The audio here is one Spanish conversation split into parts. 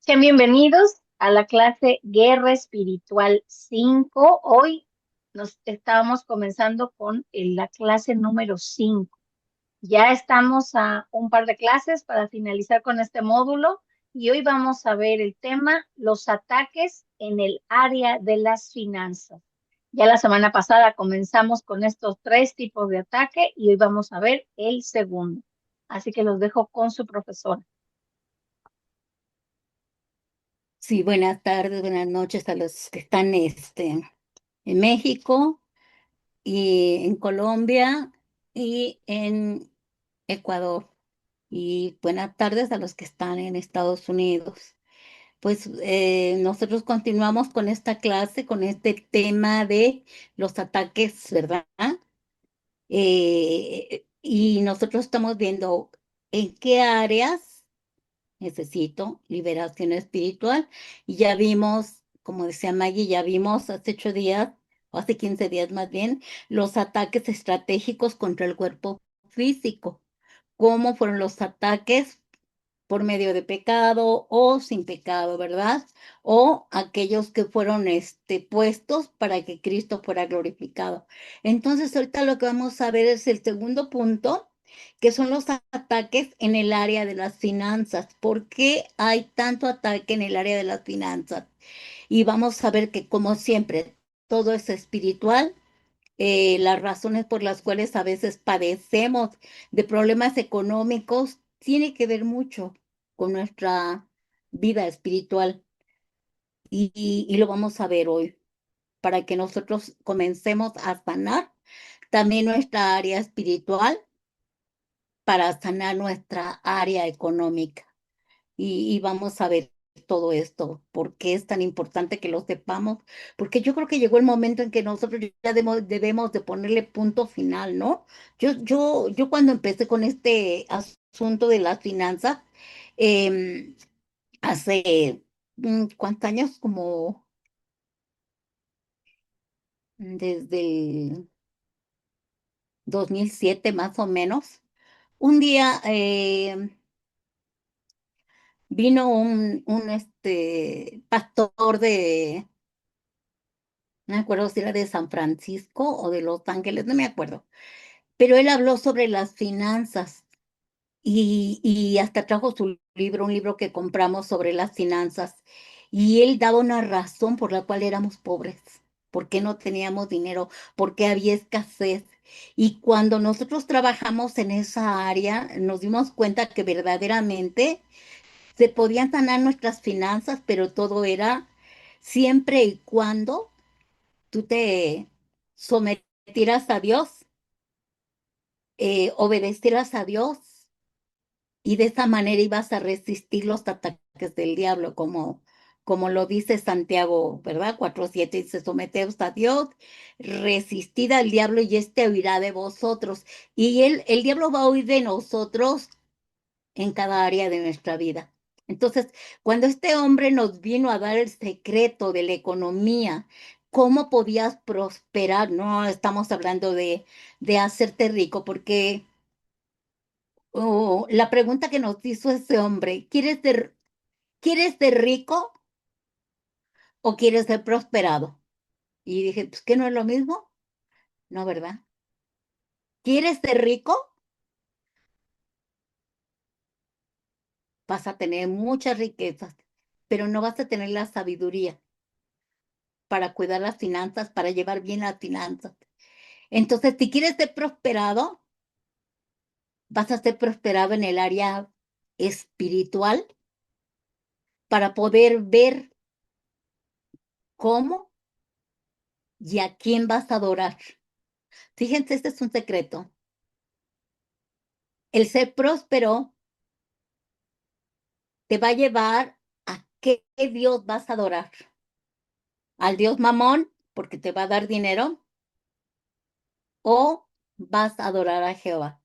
Sean bienvenidos a la clase Guerra Espiritual 5. Hoy nos estábamos comenzando con la clase número 5. Ya estamos a un par de clases para finalizar con este módulo y hoy vamos a ver el tema, los ataques en el área de las finanzas. Ya la semana pasada comenzamos con estos tres tipos de ataque y hoy vamos a ver el segundo. Así que los dejo con su profesora. Sí, buenas tardes, buenas noches a los que están en México y en Colombia y en Ecuador. Y buenas tardes a los que están en Estados Unidos. Pues nosotros continuamos con esta clase, con este tema de los ataques, ¿verdad? Y nosotros estamos viendo en qué áreas necesito liberación espiritual. Y ya vimos, como decía Maggie, ya vimos hace 8 días, o hace 15 días más bien, los ataques estratégicos contra el cuerpo físico. ¿Cómo fueron los ataques por medio de pecado o sin pecado, ¿verdad? O aquellos que fueron puestos para que Cristo fuera glorificado. Entonces, ahorita lo que vamos a ver es el segundo punto, que son los ataques en el área de las finanzas. ¿Por qué hay tanto ataque en el área de las finanzas? Y vamos a ver que, como siempre, todo es espiritual. Las razones por las cuales a veces padecemos de problemas económicos tiene que ver mucho con nuestra vida espiritual y lo vamos a ver hoy para que nosotros comencemos a sanar también nuestra área espiritual para sanar nuestra área económica. Y vamos a ver todo esto, por qué es tan importante que lo sepamos, porque yo creo que llegó el momento en que nosotros ya debemos de ponerle punto final, ¿no? Yo cuando empecé con este asunto de las finanzas, em, hace, ¿cuántos años? Como desde el 2007 más o menos, un día vino un pastor no me acuerdo si era de San Francisco o de Los Ángeles, no me acuerdo, pero él habló sobre las finanzas y hasta trajo su libro, un libro que compramos sobre las finanzas, y él daba una razón por la cual éramos pobres, por qué no teníamos dinero, por qué había escasez. Y cuando nosotros trabajamos en esa área, nos dimos cuenta que verdaderamente se podían sanar nuestras finanzas, pero todo era siempre y cuando tú te sometieras a Dios, obedecieras a Dios, y de esa manera ibas a resistir los ataques del diablo, como lo dice Santiago, ¿verdad? 4:7 dice, someteos a Dios, resistid al diablo y éste huirá de vosotros. Y el diablo va a huir de nosotros en cada área de nuestra vida. Entonces, cuando este hombre nos vino a dar el secreto de la economía, cómo podías prosperar, no estamos hablando de hacerte rico, porque la pregunta que nos hizo ese hombre, ¿quieres ser rico o quieres ser prosperado? Y dije, pues, ¿qué no es lo mismo? No, ¿verdad? ¿Quieres ser rico? Vas a tener muchas riquezas, pero no vas a tener la sabiduría para cuidar las finanzas, para llevar bien las finanzas. Entonces, si quieres ser prosperado, vas a ser prosperado en el área espiritual para poder ver cómo y a quién vas a adorar. Fíjense, este es un secreto. El ser próspero te va a llevar a qué Dios vas a adorar. Al Dios Mamón, porque te va a dar dinero, o vas a adorar a Jehová.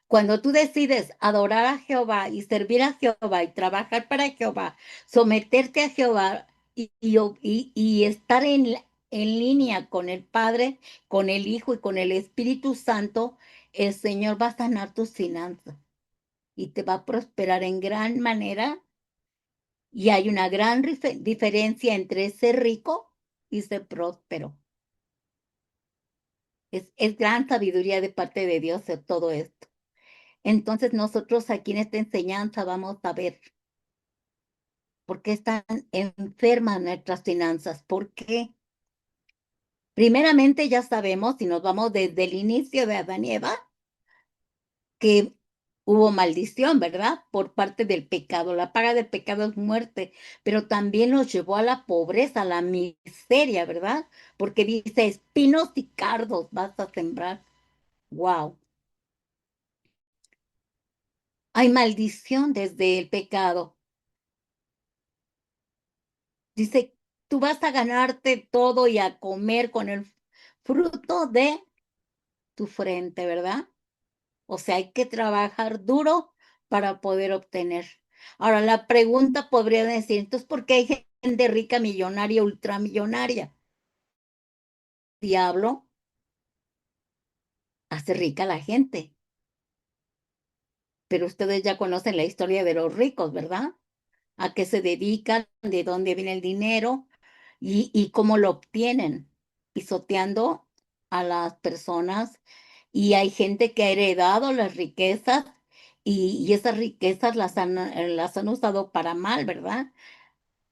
Cuando tú decides adorar a Jehová y servir a Jehová y trabajar para Jehová, someterte a Jehová y estar en línea con el Padre, con el Hijo y con el Espíritu Santo, el Señor va a sanar tus finanzas y te va a prosperar en gran manera Y hay una gran diferencia entre ser rico y ser próspero. Es gran sabiduría de parte de Dios de todo esto. Entonces nosotros aquí en esta enseñanza vamos a ver por qué están enfermas nuestras finanzas. ¿Por qué? Primeramente ya sabemos, si nos vamos desde el inicio de Adán y Eva, que hubo maldición, ¿verdad? Por parte del pecado. La paga del pecado es muerte, pero también nos llevó a la pobreza, a la miseria, ¿verdad? Porque dice, espinos y cardos vas a sembrar. Wow. Hay maldición desde el pecado. Dice, tú vas a ganarte todo y a comer con el fruto de tu frente, ¿verdad? O sea, hay que trabajar duro para poder obtener. Ahora, la pregunta podría decir, entonces, ¿por qué hay gente rica, millonaria, ultramillonaria? Diablo hace rica a la gente, pero ustedes ya conocen la historia de los ricos, ¿verdad? A qué se dedican, de dónde viene el dinero y cómo lo obtienen, pisoteando a las personas. Y hay gente que ha heredado las riquezas y esas riquezas las han usado para mal, ¿verdad?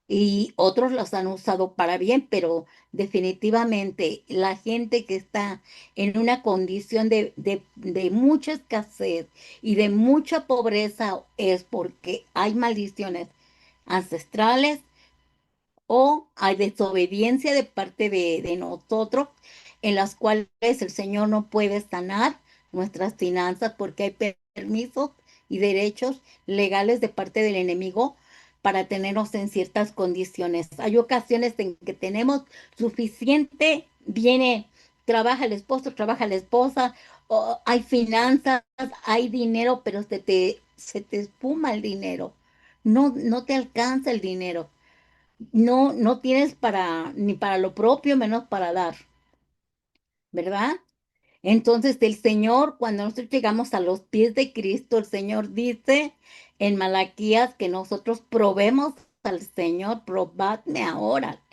Y otros las han usado para bien, pero definitivamente la gente que está en una condición de mucha escasez y de mucha pobreza es porque hay maldiciones ancestrales o hay desobediencia de parte de nosotros en las cuales el Señor no puede sanar nuestras finanzas porque hay permisos y derechos legales de parte del enemigo para tenernos en ciertas condiciones. Hay ocasiones en que tenemos suficiente, viene, trabaja el esposo, trabaja la esposa, o hay finanzas, hay dinero, pero se te espuma el dinero. No, no te alcanza el dinero. No, no tienes ni para lo propio, menos para dar, ¿verdad? Entonces el Señor, cuando nosotros llegamos a los pies de Cristo, el Señor dice en Malaquías que nosotros probemos al Señor, probadme ahora,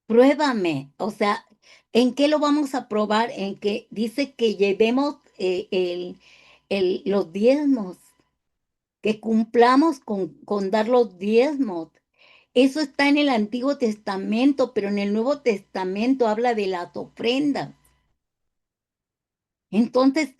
pruébame. O sea, ¿en qué lo vamos a probar? En que dice que llevemos los diezmos, que cumplamos con dar los diezmos. Eso está en el Antiguo Testamento, pero en el Nuevo Testamento habla de las ofrendas. Entonces,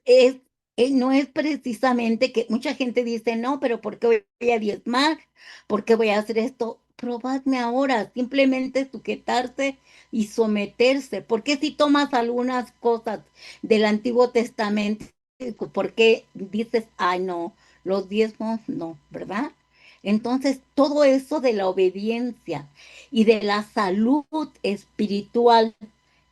no es precisamente que mucha gente dice, no, pero ¿por qué voy a diezmar? ¿Por qué voy a hacer esto? Probadme ahora, simplemente sujetarse y someterse. ¿Por qué si tomas algunas cosas del Antiguo Testamento, por qué dices, ay, no, los diezmos no, ¿verdad? Entonces, todo eso de la obediencia y de la salud espiritual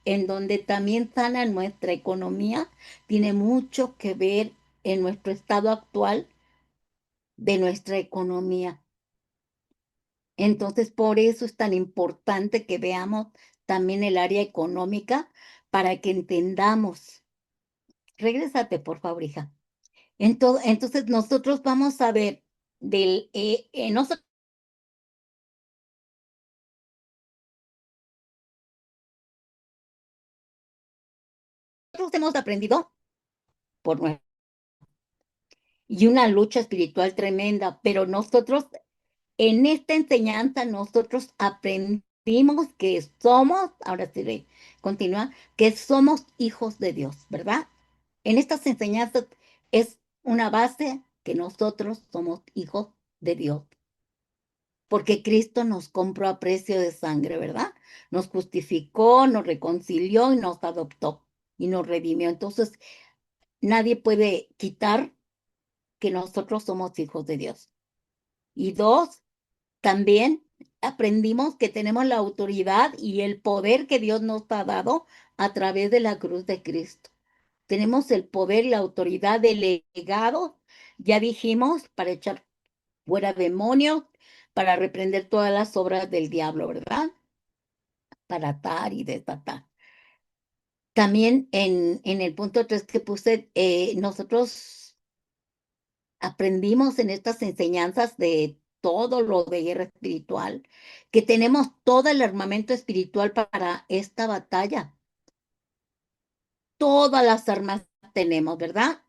en donde también sana nuestra economía, tiene mucho que ver en nuestro estado actual de nuestra economía. Entonces, por eso es tan importante que veamos también el área económica para que entendamos. Regrésate, por favor, hija. Entonces, nosotros vamos a ver nosotros hemos aprendido por y una lucha espiritual tremenda, pero nosotros en esta enseñanza nosotros aprendimos que somos, ahora sí, continúa, que somos hijos de Dios, ¿verdad? En estas enseñanzas es una base que nosotros somos hijos de Dios, porque Cristo nos compró a precio de sangre, ¿verdad? Nos justificó, nos reconcilió y nos adoptó y nos redimió. Entonces, nadie puede quitar que nosotros somos hijos de Dios. Y dos, también aprendimos que tenemos la autoridad y el poder que Dios nos ha dado a través de la cruz de Cristo. Tenemos el poder y la autoridad delegado, ya dijimos, para echar fuera demonios, para reprender todas las obras del diablo, ¿verdad? Para atar y desatar. También en el punto 3 que puse, nosotros aprendimos en estas enseñanzas de todo lo de guerra espiritual, que tenemos todo el armamento espiritual para esta batalla. Todas las armas tenemos, ¿verdad?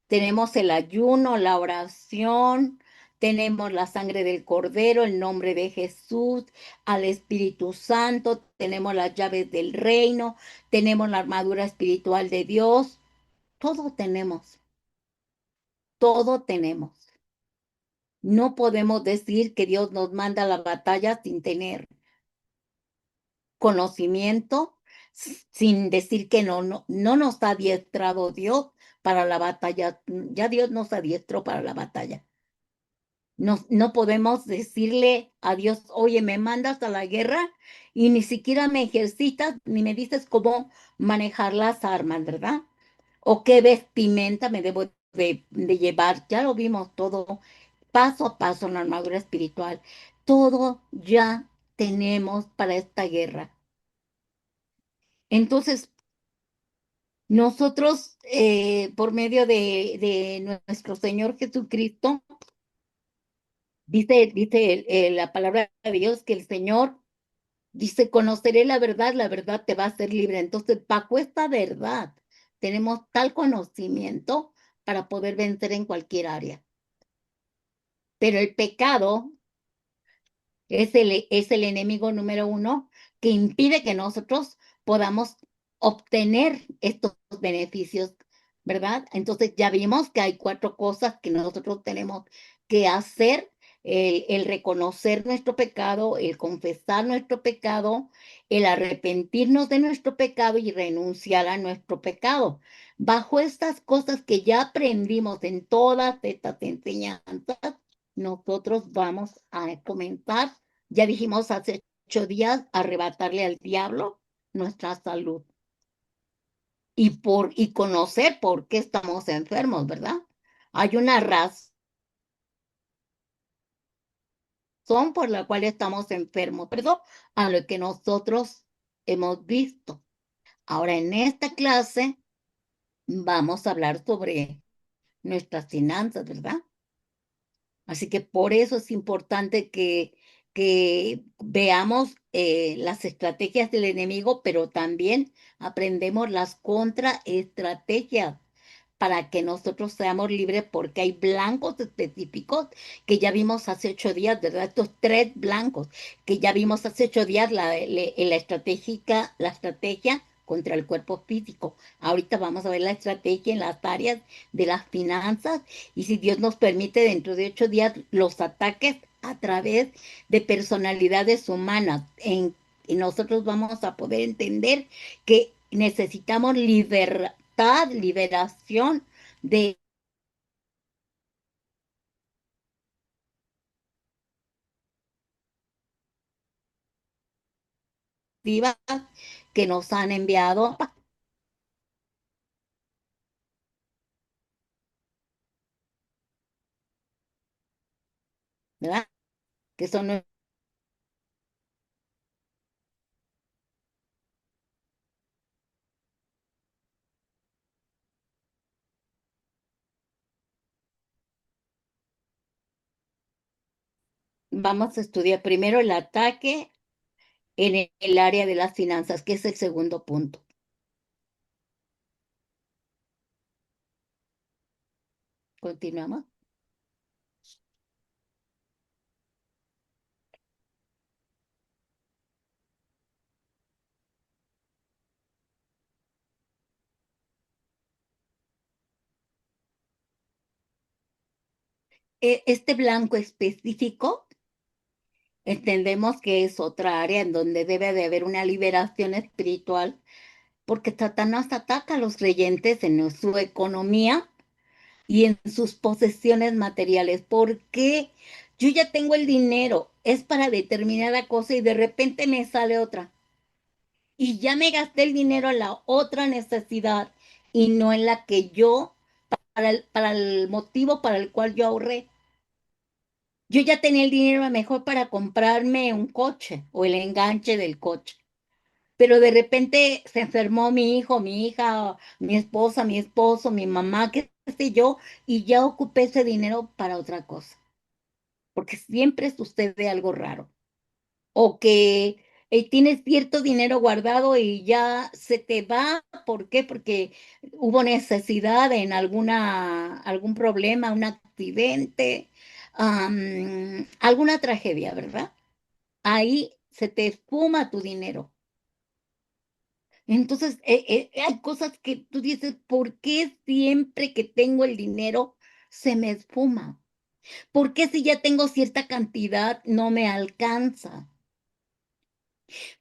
Tenemos el ayuno, la oración, tenemos la sangre del Cordero, el nombre de Jesús, al Espíritu Santo, tenemos las llaves del reino, tenemos la armadura espiritual de Dios. Todo tenemos, todo tenemos. No podemos decir que Dios nos manda a la batalla sin tener conocimiento, sin decir que no nos ha adiestrado Dios para la batalla. Ya Dios nos adiestró para la batalla. No podemos decirle a Dios, oye, me mandas a la guerra y ni siquiera me ejercitas ni me dices cómo manejar las armas, ¿verdad? O qué vestimenta me debo de llevar. Ya lo vimos todo paso a paso en la armadura espiritual. Todo ya tenemos para esta guerra. Entonces, nosotros, por medio de nuestro Señor Jesucristo, dice la palabra de Dios que el Señor dice, conoceré la verdad te va a hacer libre. Entonces, bajo esta verdad, tenemos tal conocimiento para poder vencer en cualquier área. Pero el pecado es el enemigo número uno que impide que nosotros podamos obtener estos beneficios, ¿verdad? Entonces ya vimos que hay cuatro cosas que nosotros tenemos que hacer: el reconocer nuestro pecado, el confesar nuestro pecado, el arrepentirnos de nuestro pecado y renunciar a nuestro pecado. Bajo estas cosas que ya aprendimos en todas estas enseñanzas, nosotros vamos a comenzar, ya dijimos hace 8 días, arrebatarle al diablo nuestra salud y conocer por qué estamos enfermos, ¿verdad? Hay una razón por la cual estamos enfermos, perdón, a lo que nosotros hemos visto. Ahora, en esta clase vamos a hablar sobre nuestras finanzas, ¿verdad? Así que por eso es importante que veamos las estrategias del enemigo, pero también aprendemos las contraestrategias para que nosotros seamos libres, porque hay blancos específicos que ya vimos hace 8 días, ¿verdad? Estos tres blancos que ya vimos hace 8 días, la estrategia contra el cuerpo físico. Ahorita vamos a ver la estrategia en las áreas de las finanzas y, si Dios nos permite, dentro de 8 días, los ataques a través de personalidades humanas. Y nosotros vamos a poder entender que necesitamos libertad, liberación de divas que nos han enviado, ¿verdad? Que son, vamos a estudiar primero el ataque en el área de las finanzas, que es el segundo punto. Continuamos. Este blanco específico, entendemos que es otra área en donde debe de haber una liberación espiritual, porque Satanás ataca a los creyentes en su economía y en sus posesiones materiales. Porque yo ya tengo el dinero, es para determinada cosa y de repente me sale otra. Y ya me gasté el dinero en la otra necesidad y no en la que yo, para el motivo para el cual yo ahorré. Yo ya tenía el dinero a lo mejor para comprarme un coche o el enganche del coche, pero de repente se enfermó mi hijo, mi hija, mi esposa, mi esposo, mi mamá, qué sé yo, y ya ocupé ese dinero para otra cosa. porque siempre sucede algo raro. O que tienes cierto dinero guardado y ya se te va. ¿Por qué? Porque hubo necesidad en algún problema, un accidente, alguna tragedia, ¿verdad? Ahí se te esfuma tu dinero. Entonces, hay cosas que tú dices, ¿por qué siempre que tengo el dinero se me esfuma? ¿Por qué si ya tengo cierta cantidad no me alcanza?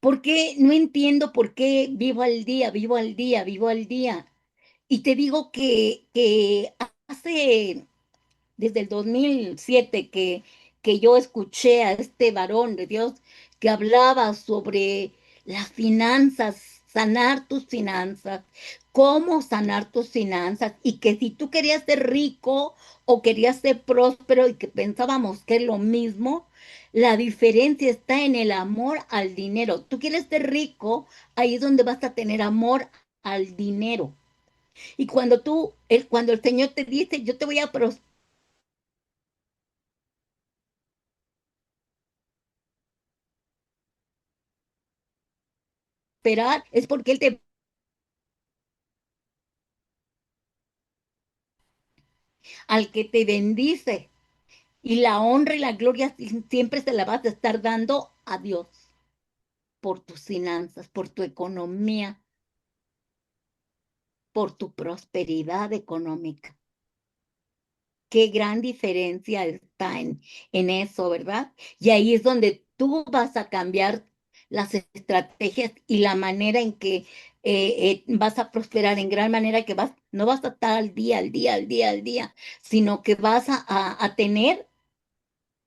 ¿Por qué? No entiendo por qué vivo al día, vivo al día, vivo al día. Y te digo que hace desde el 2007 que yo escuché a este varón de Dios que hablaba sobre las finanzas, sanar tus finanzas, cómo sanar tus finanzas, y que si tú querías ser rico o querías ser próspero y que pensábamos que es lo mismo, la diferencia está en el amor al dinero. Tú quieres ser rico, ahí es donde vas a tener amor al dinero. Y cuando el Señor te dice, yo te voy a prosperar, es porque Él te, al que te bendice. Y la honra y la gloria siempre se la vas a estar dando a Dios por tus finanzas, por tu economía, por tu prosperidad económica. Qué gran diferencia está en eso, ¿verdad? Y ahí es donde tú vas a cambiar las estrategias y la manera en que vas a prosperar en gran manera, que no vas a estar al día, al día, al día, al día, sino que vas a tener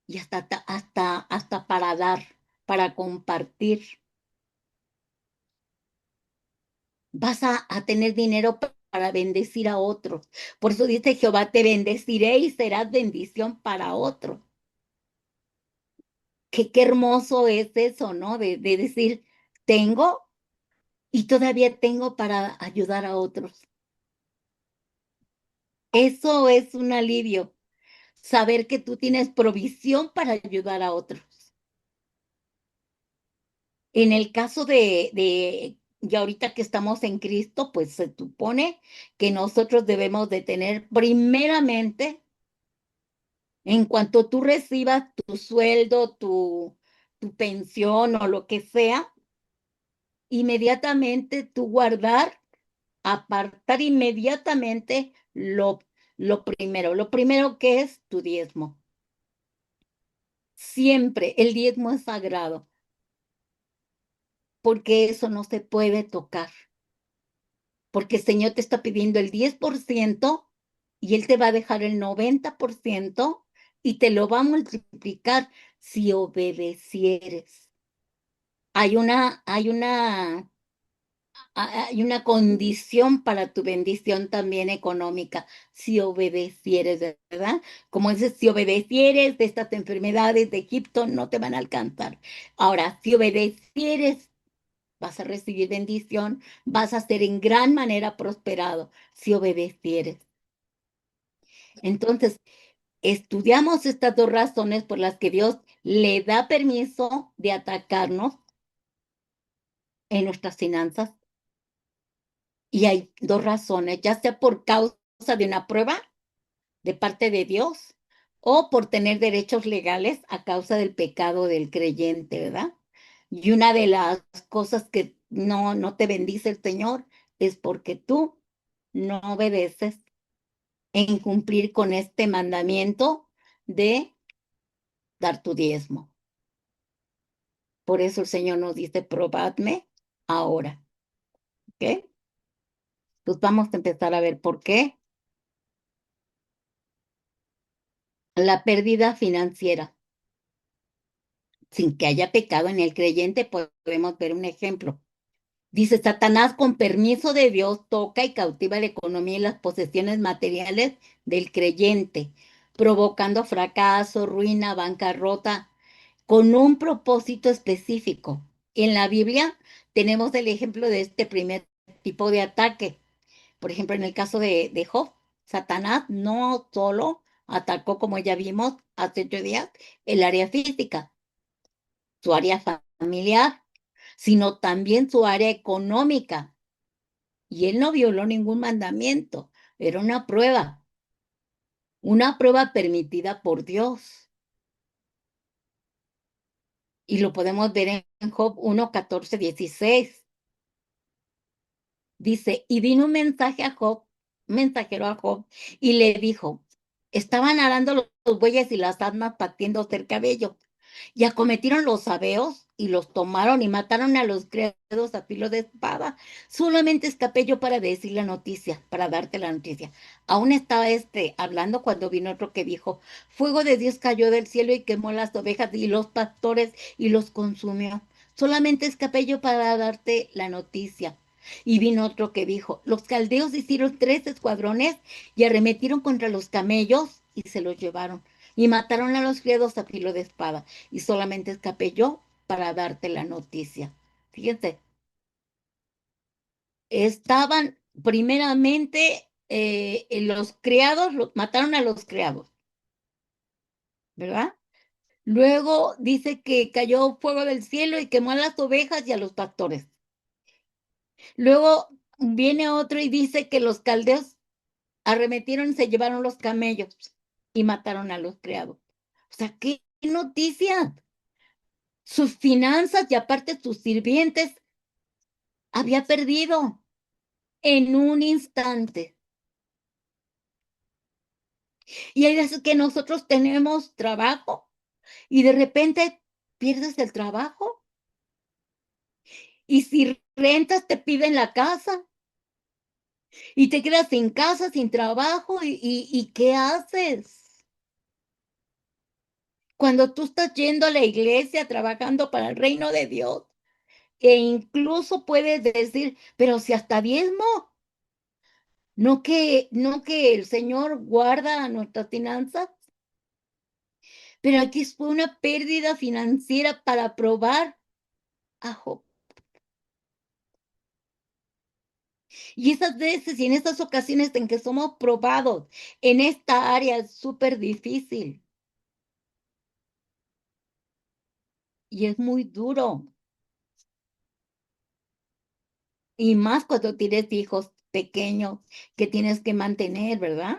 y hasta para dar, para compartir. Vas a tener dinero para bendecir a otros. Por eso dice Jehová, te bendeciré y serás bendición para otros. Qué hermoso es eso, ¿no? De decir, tengo y todavía tengo para ayudar a otros. Eso es un alivio, saber que tú tienes provisión para ayudar a otros. En el caso ya ahorita que estamos en Cristo, pues se supone que nosotros debemos de tener primeramente, en cuanto tú recibas tu sueldo, tu pensión o lo que sea, inmediatamente tú guardar, apartar inmediatamente lo primero que es tu diezmo. Siempre el diezmo es sagrado, porque eso no se puede tocar. Porque el Señor te está pidiendo el 10% y Él te va a dejar el 90% y te lo va a multiplicar si obedecieres. Hay una condición para tu bendición también económica, si obedecieres, ¿verdad? Como dices, si obedecieres, de estas enfermedades de Egipto no te van a alcanzar. Ahora, si obedecieres, vas a recibir bendición, vas a ser en gran manera prosperado si obedecieres. Entonces, estudiamos estas dos razones por las que Dios le da permiso de atacarnos en nuestras finanzas. Y hay dos razones, ya sea por causa de una prueba de parte de Dios o por tener derechos legales a causa del pecado del creyente, ¿verdad? Y una de las cosas que no te bendice el Señor es porque tú no obedeces en cumplir con este mandamiento de dar tu diezmo. Por eso el Señor nos dice, probadme ahora, ¿ok? Pues vamos a empezar a ver por qué. La pérdida financiera, sin que haya pecado en el creyente, podemos ver un ejemplo. Dice, Satanás con permiso de Dios toca y cautiva la economía y las posesiones materiales del creyente, provocando fracaso, ruina, bancarrota, con un propósito específico. En la Biblia tenemos el ejemplo de este primer tipo de ataque. Por ejemplo, en el caso de Job, Satanás no solo atacó, como ya vimos hace 8 días, el área física, su área familiar, sino también su área económica. Y él no violó ningún mandamiento, era una prueba permitida por Dios. Y lo podemos ver en Job 1:14-16. Dice, y vino un mensajero a Job, y le dijo, estaban arando los bueyes y las asnas partiéndose el cabello, y acometieron los sabeos y los tomaron y mataron a los criados a filo de espada. Solamente escapé yo para decir la noticia, para darte la noticia. Aún estaba hablando cuando vino otro que dijo, fuego de Dios cayó del cielo y quemó las ovejas y los pastores y los consumió. Solamente escapé yo para darte la noticia. Y vino otro que dijo, los caldeos hicieron 3 escuadrones y arremetieron contra los camellos y se los llevaron. Y mataron a los criados a filo de espada. Y solamente escapé yo para darte la noticia. Fíjense, estaban primeramente los criados, mataron a los criados, ¿verdad? Luego dice que cayó fuego del cielo y quemó a las ovejas y a los pastores. Luego viene otro y dice que los caldeos arremetieron y se llevaron los camellos y mataron a los criados. O sea, qué noticia. Sus finanzas y aparte sus sirvientes había perdido en un instante. Y hay veces que nosotros tenemos trabajo y de repente pierdes el trabajo. Y si rentas, te piden la casa y te quedas sin casa, sin trabajo. ¿Y qué haces? Cuando tú estás yendo a la iglesia, trabajando para el reino de Dios, e incluso puedes decir, pero si hasta diezmo, no que el Señor guarda nuestras finanzas. Pero aquí fue una pérdida financiera para probar a Job. Y esas veces y en esas ocasiones en que somos probados en esta área es súper difícil y es muy duro. Y más cuando tienes hijos pequeños que tienes que mantener, ¿verdad?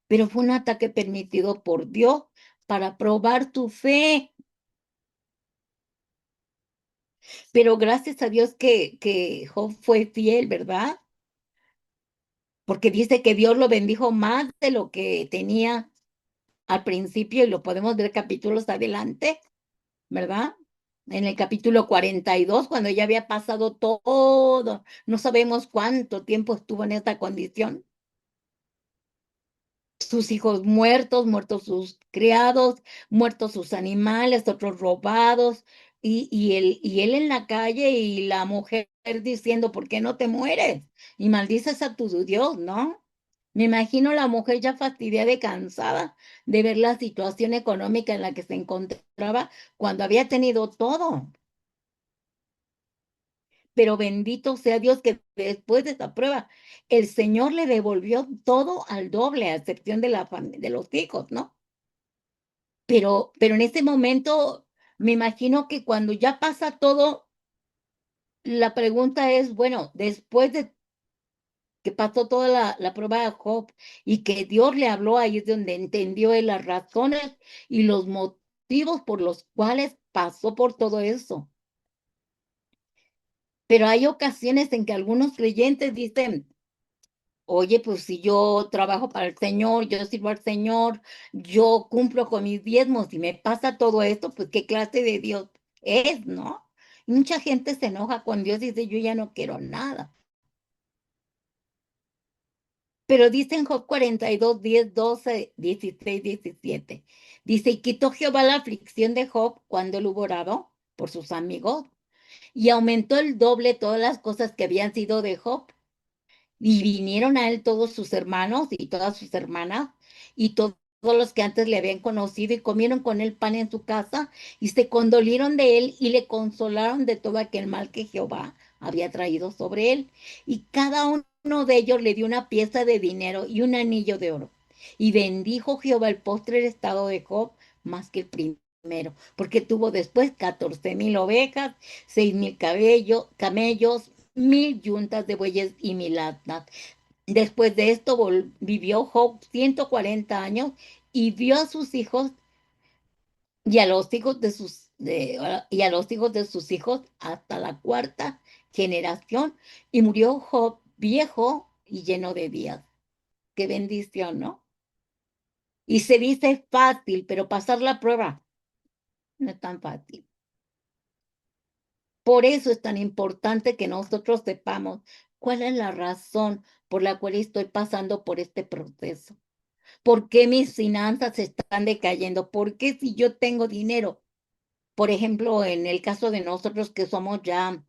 Pero fue un ataque permitido por Dios para probar tu fe. Pero gracias a Dios que Job fue fiel, ¿verdad? Porque dice que Dios lo bendijo más de lo que tenía al principio y lo podemos ver capítulos adelante, ¿verdad? En el capítulo 42, cuando ya había pasado todo, no sabemos cuánto tiempo estuvo en esta condición. Sus hijos muertos, muertos sus criados, muertos sus animales, otros robados, y él en la calle y la mujer diciendo, ¿por qué no te mueres? Y maldices a tu Dios, ¿no? Me imagino la mujer ya fastidiada y cansada de ver la situación económica en la que se encontraba cuando había tenido todo. Pero bendito sea Dios que después de esa prueba, el Señor le devolvió todo al doble, a excepción de los hijos, ¿no? Pero en ese momento, me imagino que cuando ya pasa todo, la pregunta es, bueno, después de que pasó toda la prueba de Job y que Dios le habló, ahí es donde entendió él las razones y los motivos por los cuales pasó por todo eso. Pero hay ocasiones en que algunos creyentes dicen, oye, pues si yo trabajo para el Señor, yo sirvo al Señor, yo cumplo con mis diezmos y me pasa todo esto, pues qué clase de Dios es, ¿no? Y mucha gente se enoja con Dios y dice, yo ya no quiero nada. Pero dice en Job 42, 10, 12, 16, 17, dice, y quitó Jehová la aflicción de Job cuando él hubo orado por sus amigos y aumentó el doble todas las cosas que habían sido de Job. Y vinieron a él todos sus hermanos y todas sus hermanas y todos los que antes le habían conocido y comieron con él pan en su casa y se condolieron de él y le consolaron de todo aquel mal que Jehová había traído sobre él. Y cada uno de ellos le dio una pieza de dinero y un anillo de oro. Y bendijo Jehová el postrer estado de Job más que el primero, porque tuvo después 14,000 ovejas, 6,000 camellos, 1,000 yuntas de bueyes y 1,000 asnas. Después de esto vivió Job 140 años y vio a sus hijos y a los hijos y a los hijos de sus hijos hasta la cuarta generación, y murió Job viejo y lleno de días. Qué bendición, ¿no? Y se dice fácil, pero pasar la prueba no es tan fácil. Por eso es tan importante que nosotros sepamos cuál es la razón por la cual estoy pasando por este proceso. ¿Por qué mis finanzas están decayendo? ¿Por qué si yo tengo dinero? Por ejemplo, en el caso de nosotros que somos ya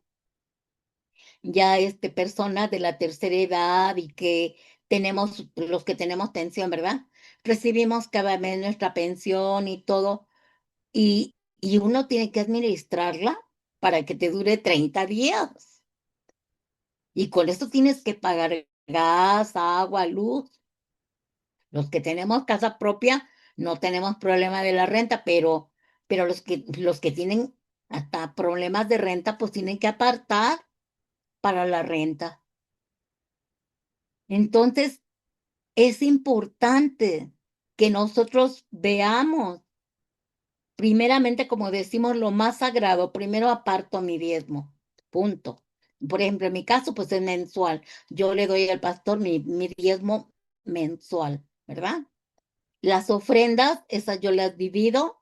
personas de la tercera edad y que tenemos, los que tenemos pensión, ¿verdad? Recibimos cada mes nuestra pensión y todo, y uno tiene que administrarla para que te dure 30 días. Y con eso tienes que pagar gas, agua, luz. Los que tenemos casa propia no tenemos problema de la renta, pero los que tienen hasta problemas de renta, pues tienen que apartar para la renta. Entonces, es importante que nosotros veamos, primeramente, como decimos, lo más sagrado. Primero aparto mi diezmo, punto. Por ejemplo, en mi caso, pues es mensual. Yo le doy al pastor mi diezmo mensual, ¿verdad? Las ofrendas, esas yo las divido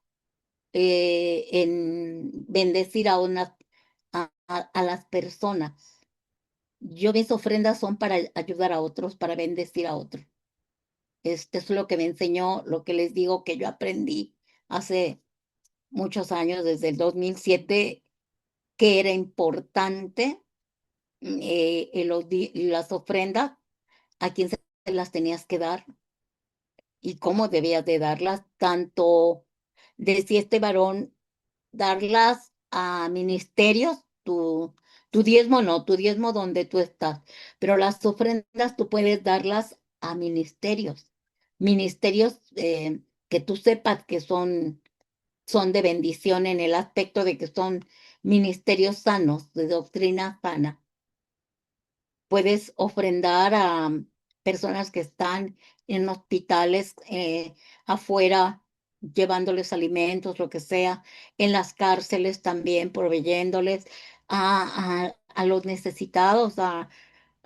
en bendecir a las personas. Yo mis ofrendas son para ayudar a otros, para bendecir a otros. Este es lo que me enseñó, lo que les digo que yo aprendí hace muchos años, desde el 2007, que era importante las ofrendas, a quién se las tenías que dar y cómo debías de darlas, tanto de si este varón darlas a ministerios, tu diezmo no, tu diezmo donde tú estás, pero las ofrendas tú puedes darlas a ministerios, ministerios que tú sepas que son de bendición en el aspecto de que son ministerios sanos, de doctrina sana. Puedes ofrendar a personas que están en hospitales afuera, llevándoles alimentos, lo que sea, en las cárceles también, proveyéndoles a los necesitados, a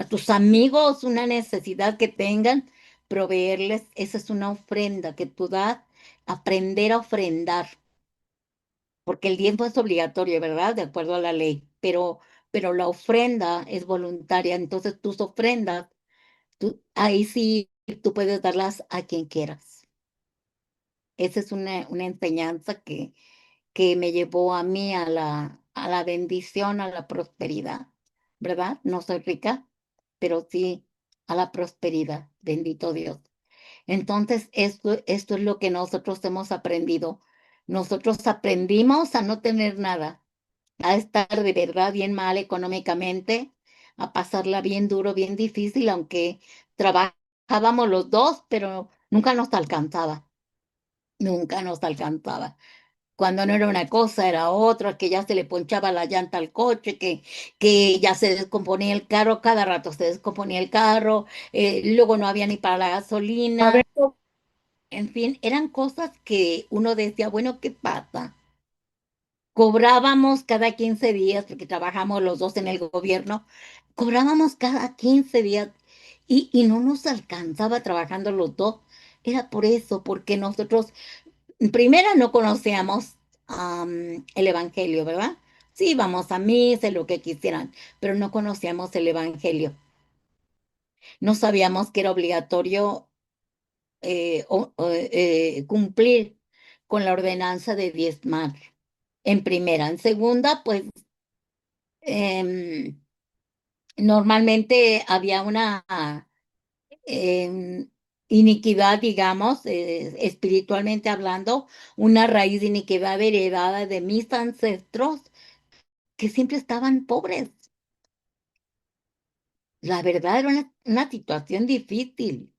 tus amigos, una necesidad que tengan, proveerles. Esa es una ofrenda que tú das, aprender a ofrendar, porque el diezmo es obligatorio, ¿verdad? De acuerdo a la ley, pero la ofrenda es voluntaria. Entonces tus ofrendas, ahí sí tú puedes darlas a quien quieras. Esa es una enseñanza que me llevó a mí a la bendición, a la prosperidad, ¿verdad? No soy rica, pero sí a la prosperidad, bendito Dios. Entonces, esto es lo que nosotros hemos aprendido. Nosotros aprendimos a no tener nada, a estar de verdad bien mal económicamente, a pasarla bien duro, bien difícil, aunque trabajábamos los dos, pero nunca nos alcanzaba. Cuando no era una cosa, era otra, que ya se le ponchaba la llanta al coche, que ya se descomponía el carro, cada rato se descomponía el carro, luego no había ni para la A ver, gasolina. En fin, eran cosas que uno decía, bueno, ¿qué pasa? Cobrábamos cada 15 días, porque trabajamos los dos en el gobierno, cobrábamos cada 15 días y no nos alcanzaba trabajando los dos. Era por eso, porque nosotros, primero, no conocíamos el Evangelio, ¿verdad? Sí, íbamos a misa, lo que quisieran, pero no conocíamos el Evangelio. No sabíamos que era obligatorio cumplir con la ordenanza de diezmar, en primera. En segunda, pues em, normalmente había una em, iniquidad, digamos, espiritualmente hablando, una raíz de iniquidad heredada de mis ancestros que siempre estaban pobres. La verdad era una situación difícil.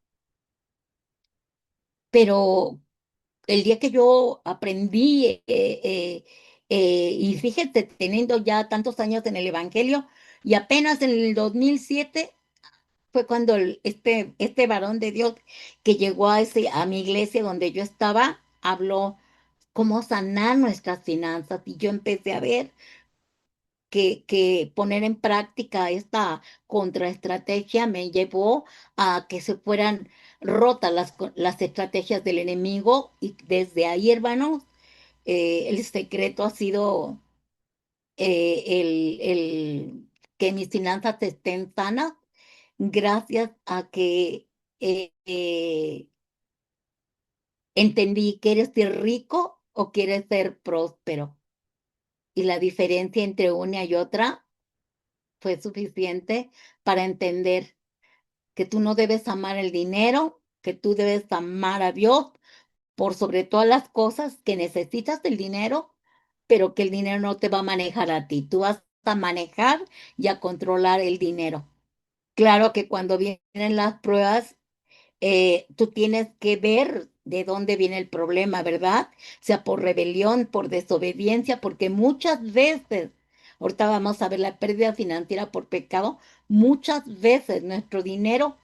pero el día que yo aprendí, y fíjate, teniendo ya tantos años en el Evangelio, y apenas en el 2007 fue cuando este varón de Dios que llegó a mi iglesia donde yo estaba, habló cómo sanar nuestras finanzas, y yo empecé a ver que poner en práctica esta contraestrategia me llevó a que se fueran rotas las estrategias del enemigo, y desde ahí, hermanos, el secreto ha sido que mis finanzas estén sanas gracias a que entendí: ¿quieres ser rico o quieres ser próspero? Y la diferencia entre una y otra fue suficiente para entender que tú no debes amar el dinero, que tú debes amar a Dios por sobre todas las cosas, que necesitas del dinero, pero que el dinero no te va a manejar a ti. Tú vas a manejar y a controlar el dinero. Claro que cuando vienen las pruebas, tú tienes que ver de dónde viene el problema, ¿verdad? Sea por rebelión, por desobediencia, porque muchas veces, ahorita vamos a ver la pérdida financiera por pecado, muchas veces nuestro dinero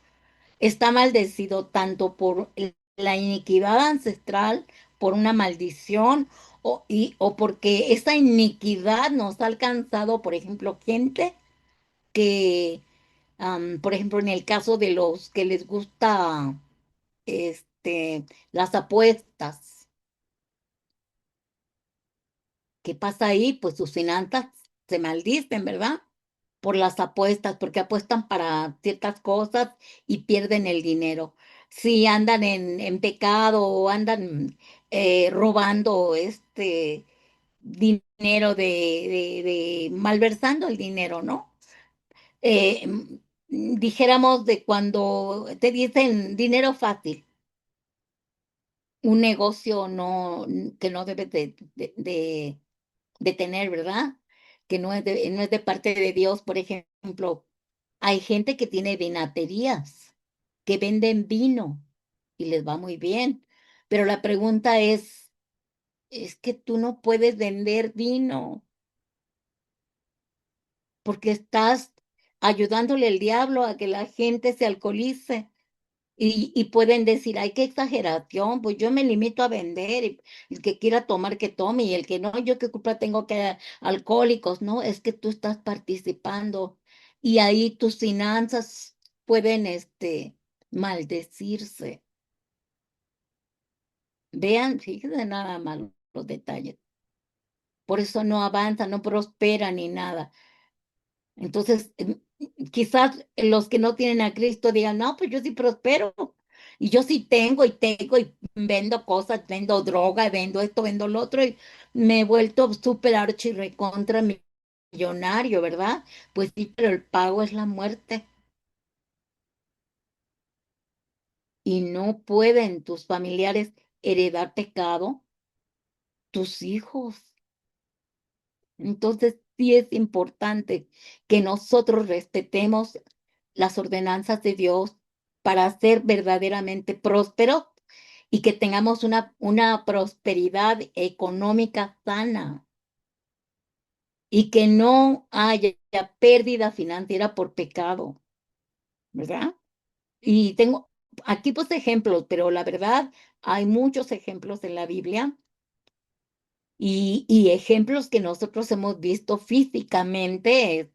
está maldecido tanto por la iniquidad ancestral, por una maldición, o porque esa iniquidad nos ha alcanzado, por ejemplo, gente que, por ejemplo, en el caso de los que les gusta las apuestas. ¿Qué pasa ahí? Pues sus finanzas se maldicen, ¿verdad? Por las apuestas, porque apuestan para ciertas cosas y pierden el dinero. Si andan en pecado o andan robando dinero malversando el dinero, ¿no? Dijéramos de cuando te dicen dinero fácil, un negocio que no debes de tener, ¿verdad? Que no es de parte de Dios. Por ejemplo, hay gente que tiene vinaterías, que venden vino y les va muy bien, pero la pregunta es que tú no puedes vender vino porque estás ayudándole al diablo a que la gente se alcoholice. Y pueden decir: ay, qué exageración, pues yo me limito a vender, y el que quiera tomar que tome, y el que no, yo qué culpa tengo que alcohólicos. No, es que tú estás participando, y ahí tus finanzas pueden maldecirse. Vean, fíjense nada más los detalles. Por eso no avanza, no prospera ni nada. Entonces, quizás los que no tienen a Cristo digan: no, pues yo sí prospero, y yo sí tengo, y vendo cosas, vendo droga, vendo esto, vendo lo otro, y me he vuelto súper archi recontra millonario, ¿verdad? Pues sí, pero el pago es la muerte, y no pueden tus familiares heredar pecado, tus hijos. Entonces, sí es importante que nosotros respetemos las ordenanzas de Dios para ser verdaderamente prósperos, y que tengamos una prosperidad económica sana, y que no haya pérdida financiera por pecado, ¿verdad? Y tengo aquí pues ejemplos, pero la verdad hay muchos ejemplos en la Biblia, y ejemplos que nosotros hemos visto físicamente,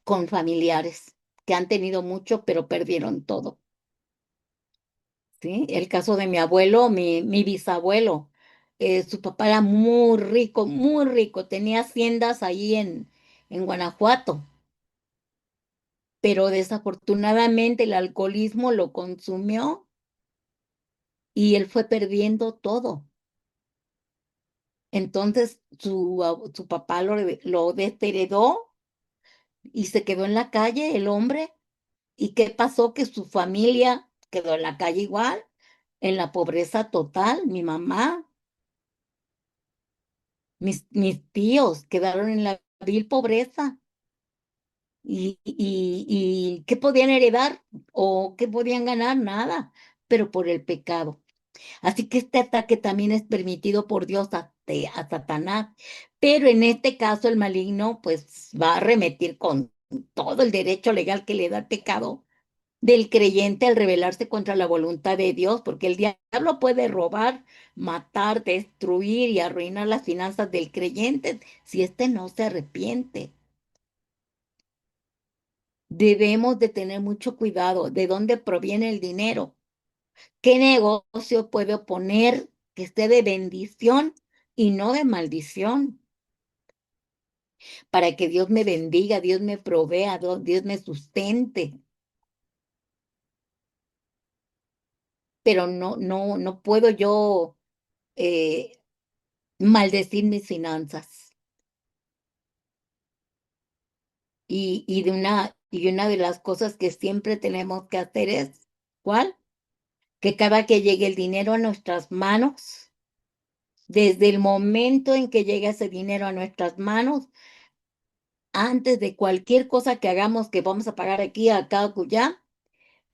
con familiares que han tenido mucho, pero perdieron todo, ¿sí? El caso de mi abuelo, mi bisabuelo, su papá era muy rico, tenía haciendas ahí en Guanajuato, pero desafortunadamente el alcoholismo lo consumió, y él fue perdiendo todo. Entonces su papá lo desheredó, y se quedó en la calle el hombre. ¿Y qué pasó? Que su familia quedó en la calle igual, en la pobreza total. Mi mamá, mis tíos quedaron en la vil pobreza. ¿Y qué podían heredar o qué podían ganar? Nada, pero por el pecado. Así que este ataque también es permitido por Dios a Satanás. Pero en este caso el maligno pues va a arremeter con todo el derecho legal que le da el pecado del creyente al rebelarse contra la voluntad de Dios, porque el diablo puede robar, matar, destruir y arruinar las finanzas del creyente si éste no se arrepiente. Debemos de tener mucho cuidado de dónde proviene el dinero. ¿Qué negocio puedo poner que esté de bendición y no de maldición? Para que Dios me bendiga, Dios me provea, Dios me sustente. Pero no puedo yo eh, maldecir mis finanzas. Y una de las cosas que siempre tenemos que hacer es, ¿cuál? Que cada que llegue el dinero a nuestras manos, desde el momento en que llega ese dinero a nuestras manos, antes de cualquier cosa que hagamos, que vamos a pagar aquí, acá, acullá,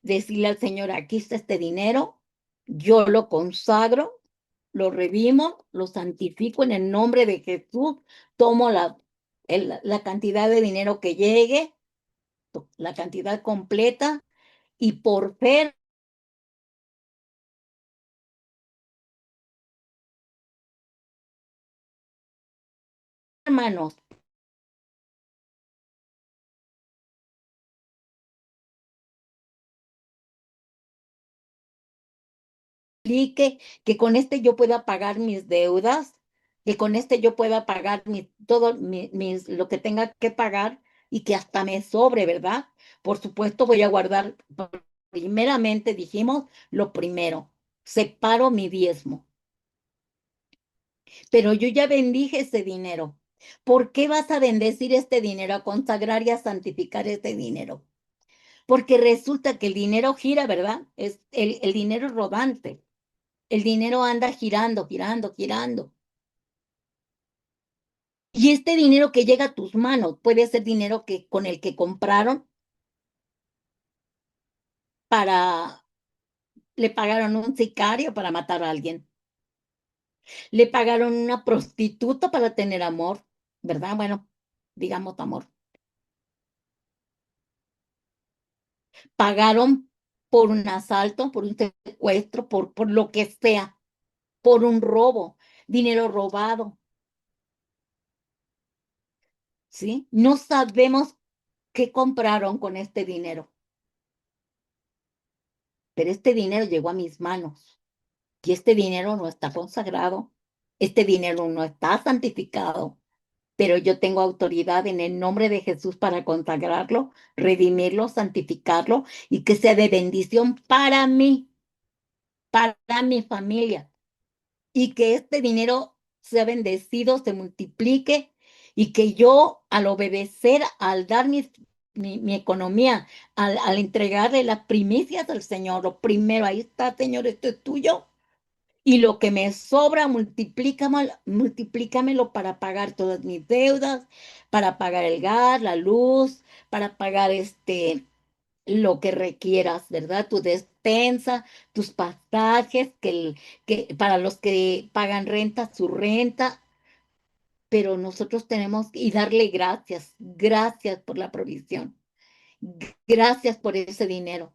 decirle al Señor, aquí está este dinero, yo lo consagro, lo redimo, lo santifico en el nombre de Jesús, tomo la cantidad de dinero que llegue, la cantidad completa, y por fe, hermanos, explique que con yo pueda pagar mis deudas, que con yo pueda pagar todo lo que tenga que pagar y que hasta me sobre, ¿verdad? Por supuesto, voy a guardar, primeramente dijimos, lo primero, separo mi diezmo, pero yo ya bendije ese dinero. ¿Por qué vas a bendecir este dinero, a consagrar y a santificar este dinero? Porque resulta que el dinero gira, ¿verdad? Es el dinero rodante. El dinero anda girando, girando, girando. Y este dinero que llega a tus manos puede ser dinero con el que compraron para, le pagaron un sicario para matar a alguien, le pagaron una prostituta para tener amor, ¿verdad? Bueno, digamos amor. Pagaron por un asalto, por un secuestro, por lo que sea, por un robo, dinero robado, ¿sí? No sabemos qué compraron con este dinero, pero este dinero llegó a mis manos. Y este dinero no está consagrado, este dinero no está santificado, pero yo tengo autoridad en el nombre de Jesús para consagrarlo, redimirlo, santificarlo y que sea de bendición para mí, para mi familia, y que este dinero sea bendecido, se multiplique y que yo al obedecer, al dar mi economía, al entregarle las primicias al Señor, lo primero, ahí está, Señor, esto es tuyo. Y lo que me sobra, multiplícamelo para pagar todas mis deudas, para pagar el gas, la luz, para pagar lo que requieras, ¿verdad? Tu despensa, tus pasajes, que para los que pagan renta, su renta, pero nosotros tenemos y darle gracias, gracias por la provisión, gracias por ese dinero.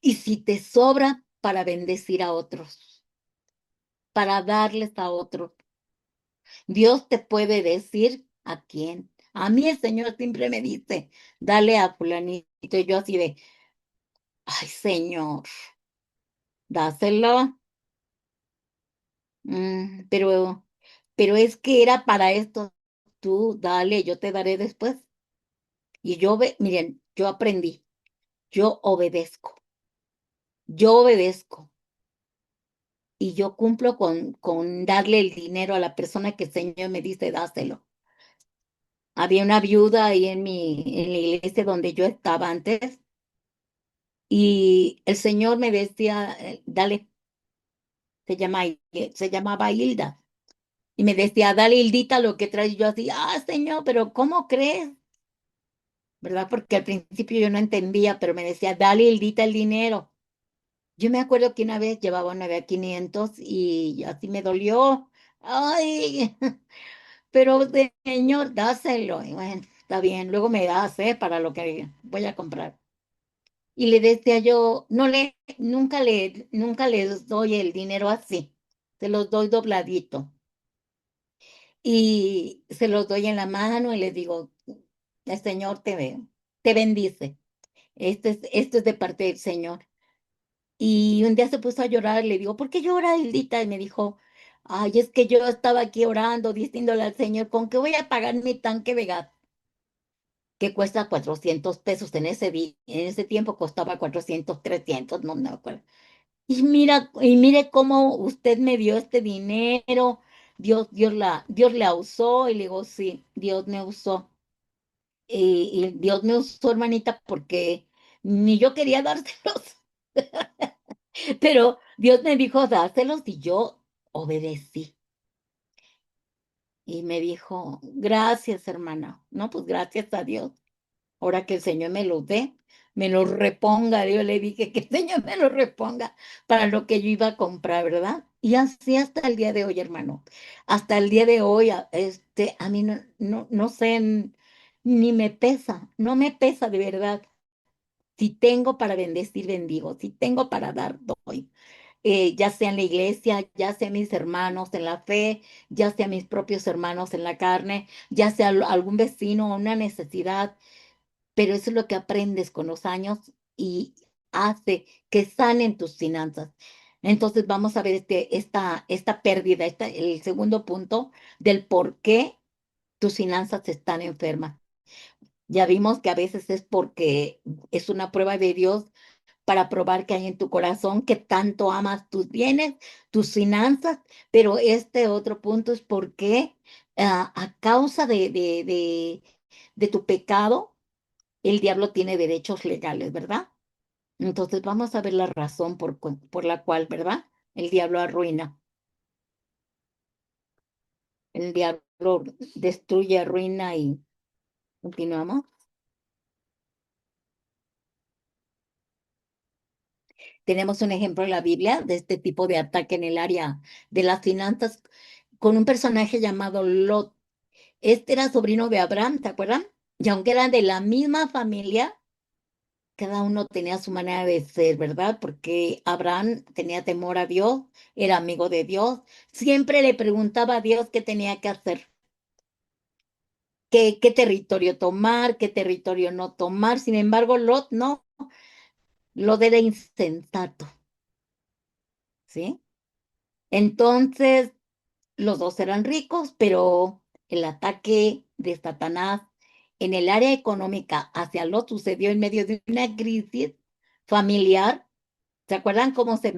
Y si te sobra, para bendecir a otros, para darles a otros. Dios te puede decir a quién. A mí el Señor siempre me dice, dale a fulanito. Y yo así de, ay, Señor, dáselo. Pero es que era para esto. Tú dale, yo te daré después. Y miren, yo aprendí, yo obedezco y yo cumplo con darle el dinero a la persona que el Señor me dice, dáselo. Había una viuda ahí en la iglesia donde yo estaba antes. Y el Señor me decía, dale, se llamaba Hilda. Y me decía, dale, Hildita, lo que traes. Y yo así, Señor, pero ¿cómo crees? ¿Verdad? Porque al principio yo no entendía, pero me decía, dale, Hildita, el dinero. Yo me acuerdo que una vez llevaba 9.500 y así me dolió. Ay, pero señor, dáselo. Y bueno, está bien, luego me das, para lo que voy a comprar. Y le decía yo, nunca les doy el dinero así, se los doy dobladito. Y se los doy en la mano y les digo, el Señor te bendice. Esto es de parte del Señor. Y un día se puso a llorar, le digo, ¿por qué llora, Hildita? Y me dijo, ay, es que yo estaba aquí orando, diciéndole al Señor, ¿con qué voy a pagar mi tanque de gas? Que cuesta 400 pesos en ese tiempo costaba 400 300 no me acuerdo. Y mire cómo usted me dio este dinero, Dios la usó, y le digo, sí, Dios me usó. Y Dios me usó, hermanita, porque ni yo quería dárselos, pero Dios me dijo, dárselos, y yo obedecí. Y me dijo, gracias, hermana. No, pues gracias a Dios. Ahora que el Señor me los dé, me los reponga. Yo le dije que el Señor me los reponga para lo que yo iba a comprar, ¿verdad? Y así hasta el día de hoy, hermano. Hasta el día de hoy, a mí no sé, ni me pesa, no me pesa de verdad. Si tengo para bendecir, bendigo. Si tengo para dar, doy. Ya sea en la iglesia, ya sea mis hermanos en la fe, ya sea mis propios hermanos en la carne, ya sea algún vecino o una necesidad, pero eso es lo que aprendes con los años y hace que sanen tus finanzas. Entonces vamos a ver esta pérdida, el segundo punto del por qué tus finanzas están enfermas. Ya vimos que a veces es porque es una prueba de Dios para probar que hay en tu corazón, que tanto amas tus bienes, tus finanzas, pero este otro punto es porque a causa de tu pecado, el diablo tiene derechos legales, ¿verdad? Entonces vamos a ver la razón por la cual, ¿verdad? El diablo arruina, el diablo destruye, arruina y continuamos. Tenemos un ejemplo en la Biblia de este tipo de ataque en el área de las finanzas con un personaje llamado Lot. Este era sobrino de Abraham, ¿te acuerdan? Y aunque eran de la misma familia, cada uno tenía su manera de ser, ¿verdad? Porque Abraham tenía temor a Dios, era amigo de Dios, siempre le preguntaba a Dios qué tenía que hacer, qué territorio tomar, qué territorio no tomar. Sin embargo, Lot no, Lot era insensato, ¿sí? Entonces, los dos eran ricos, pero el ataque de Satanás en el área económica hacia Lot sucedió en medio de una crisis familiar. ¿Se acuerdan cómo se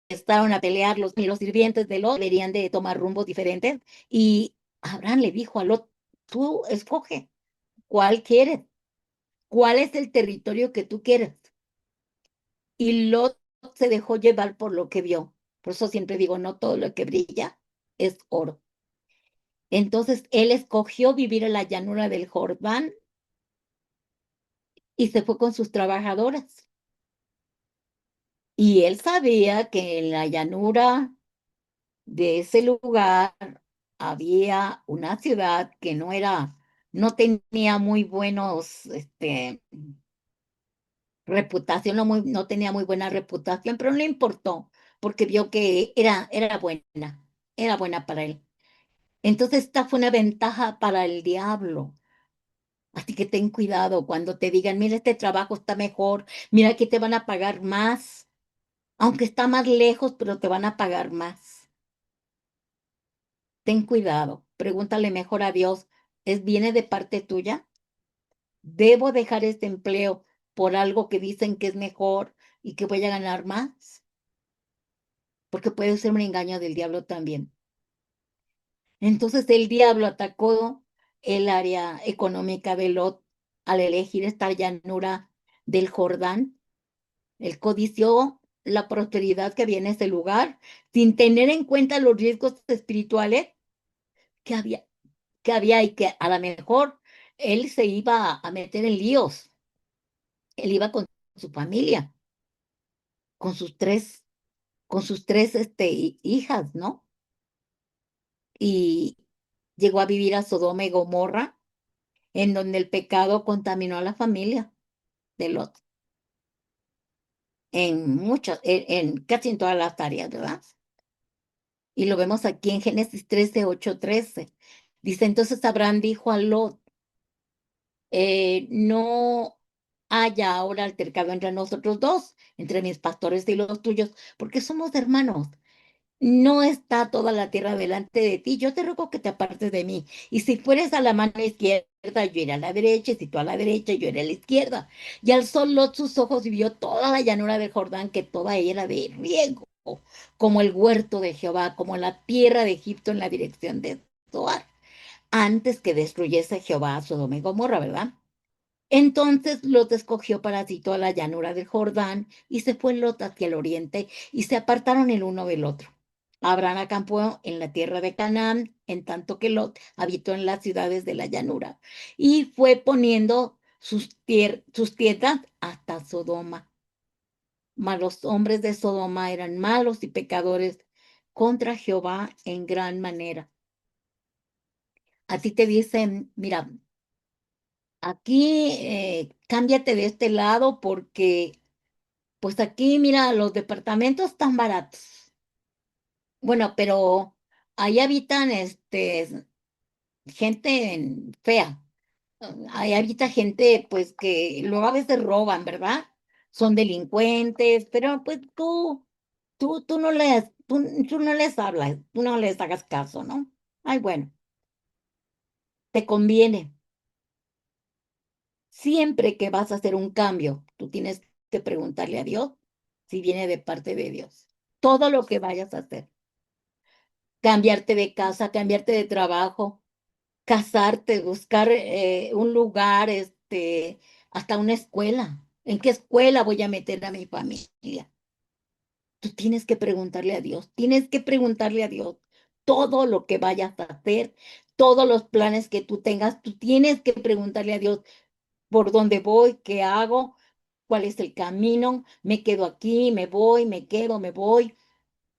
empezaron a pelear los sirvientes de Lot? Deberían de tomar rumbos diferentes. Y Abraham le dijo a Lot, tú escoge, ¿cuál quieres? ¿Cuál es el territorio que tú quieres? Y Lot se dejó llevar por lo que vio. Por eso siempre digo, no todo lo que brilla es oro. Entonces él escogió vivir en la llanura del Jordán y se fue con sus trabajadoras. Y él sabía que en la llanura de ese lugar había una ciudad que no tenía muy buenos, reputación, no tenía muy buena reputación, pero no le importó, porque vio que era buena para él. Entonces esta fue una ventaja para el diablo. Así que ten cuidado cuando te digan, mira, este trabajo está mejor, mira que te van a pagar más, aunque está más lejos, pero te van a pagar más. Ten cuidado, pregúntale mejor a Dios, ¿viene de parte tuya? ¿Debo dejar este empleo por algo que dicen que es mejor y que voy a ganar más? Porque puede ser un engaño del diablo también. Entonces el diablo atacó el área económica de Lot al elegir esta llanura del Jordán. Él codició la prosperidad que había en ese lugar sin tener en cuenta los riesgos espirituales que había. que había y que a lo mejor él se iba a meter en líos. Él iba con su familia, con sus tres hijas, ¿no? Y llegó a vivir a Sodoma y Gomorra, en donde el pecado contaminó a la familia de Lot, casi en todas las áreas, ¿verdad? Y lo vemos aquí en Génesis 13, 8, 13. Dice, entonces Abraham dijo a Lot, no haya ahora altercado entre nosotros dos, entre mis pastores y los tuyos, porque somos hermanos. No está toda la tierra delante de ti. Yo te ruego que te apartes de mí. Y si fueres a la mano izquierda, yo iré a la derecha. Y si tú a la derecha, yo iré a la izquierda. Y alzó Lot sus ojos y vio toda la llanura del Jordán, que toda ella era de riego, como el huerto de Jehová, como la tierra de Egipto en la dirección de Zoar, antes que destruyese Jehová a Sodoma y Gomorra, ¿verdad? Entonces Lot escogió para sí toda la llanura del Jordán y se fue Lot hacia el oriente y se apartaron el uno del otro. Abraham acampó en la tierra de Canaán, en tanto que Lot habitó en las ciudades de la llanura y fue poniendo sus tiendas hasta Sodoma. Mas los hombres de Sodoma eran malos y pecadores contra Jehová en gran manera. Así te dicen, mira, aquí cámbiate de este lado porque pues aquí, mira, los departamentos están baratos. Bueno, pero ahí habitan gente fea. Ahí habita gente pues que luego a veces roban, ¿verdad? Son delincuentes, pero pues tú no les hablas, tú no les hagas caso, ¿no? Ay, bueno, te conviene. Siempre que vas a hacer un cambio, tú tienes que preguntarle a Dios si viene de parte de Dios. Todo lo que vayas a hacer, cambiarte de casa, cambiarte de trabajo, casarte, buscar un lugar, hasta una escuela. ¿En qué escuela voy a meter a mi familia? Tú tienes que preguntarle a Dios, tienes que preguntarle a Dios todo lo que vayas a hacer, todos los planes que tú tengas, tú tienes que preguntarle a Dios por dónde voy, qué hago, cuál es el camino, me quedo aquí, me voy, me quedo, me voy,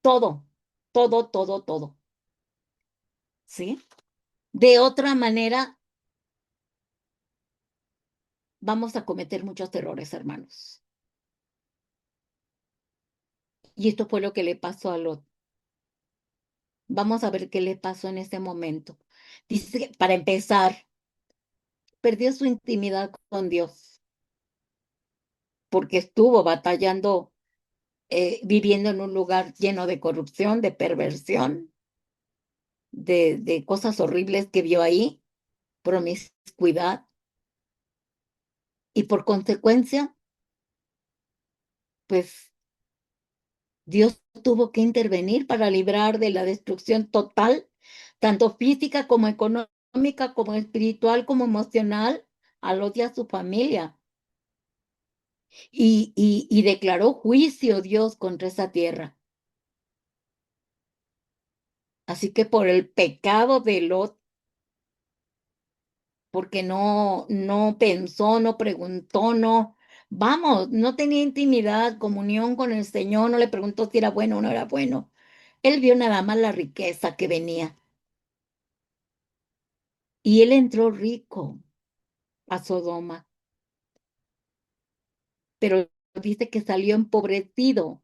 todo, todo, todo, todo, ¿sí? De otra manera, vamos a cometer muchos errores, hermanos. Y esto fue lo que le pasó a Lot. Vamos a ver qué le pasó en ese momento. Dice que, para empezar, perdió su intimidad con Dios porque estuvo batallando, viviendo en un lugar lleno de corrupción, de perversión, de cosas horribles que vio ahí, promiscuidad, y por consecuencia, pues Dios tuvo que intervenir para librar de la destrucción total, tanto física como económica, como espiritual, como emocional, a Lot y a su familia. Y declaró juicio Dios contra esa tierra. Así que por el pecado de Lot, porque no pensó, no preguntó, no tenía intimidad, comunión con el Señor, no le preguntó si era bueno o no era bueno. Él vio nada más la riqueza que venía. Y él entró rico a Sodoma, pero dice que salió empobrecido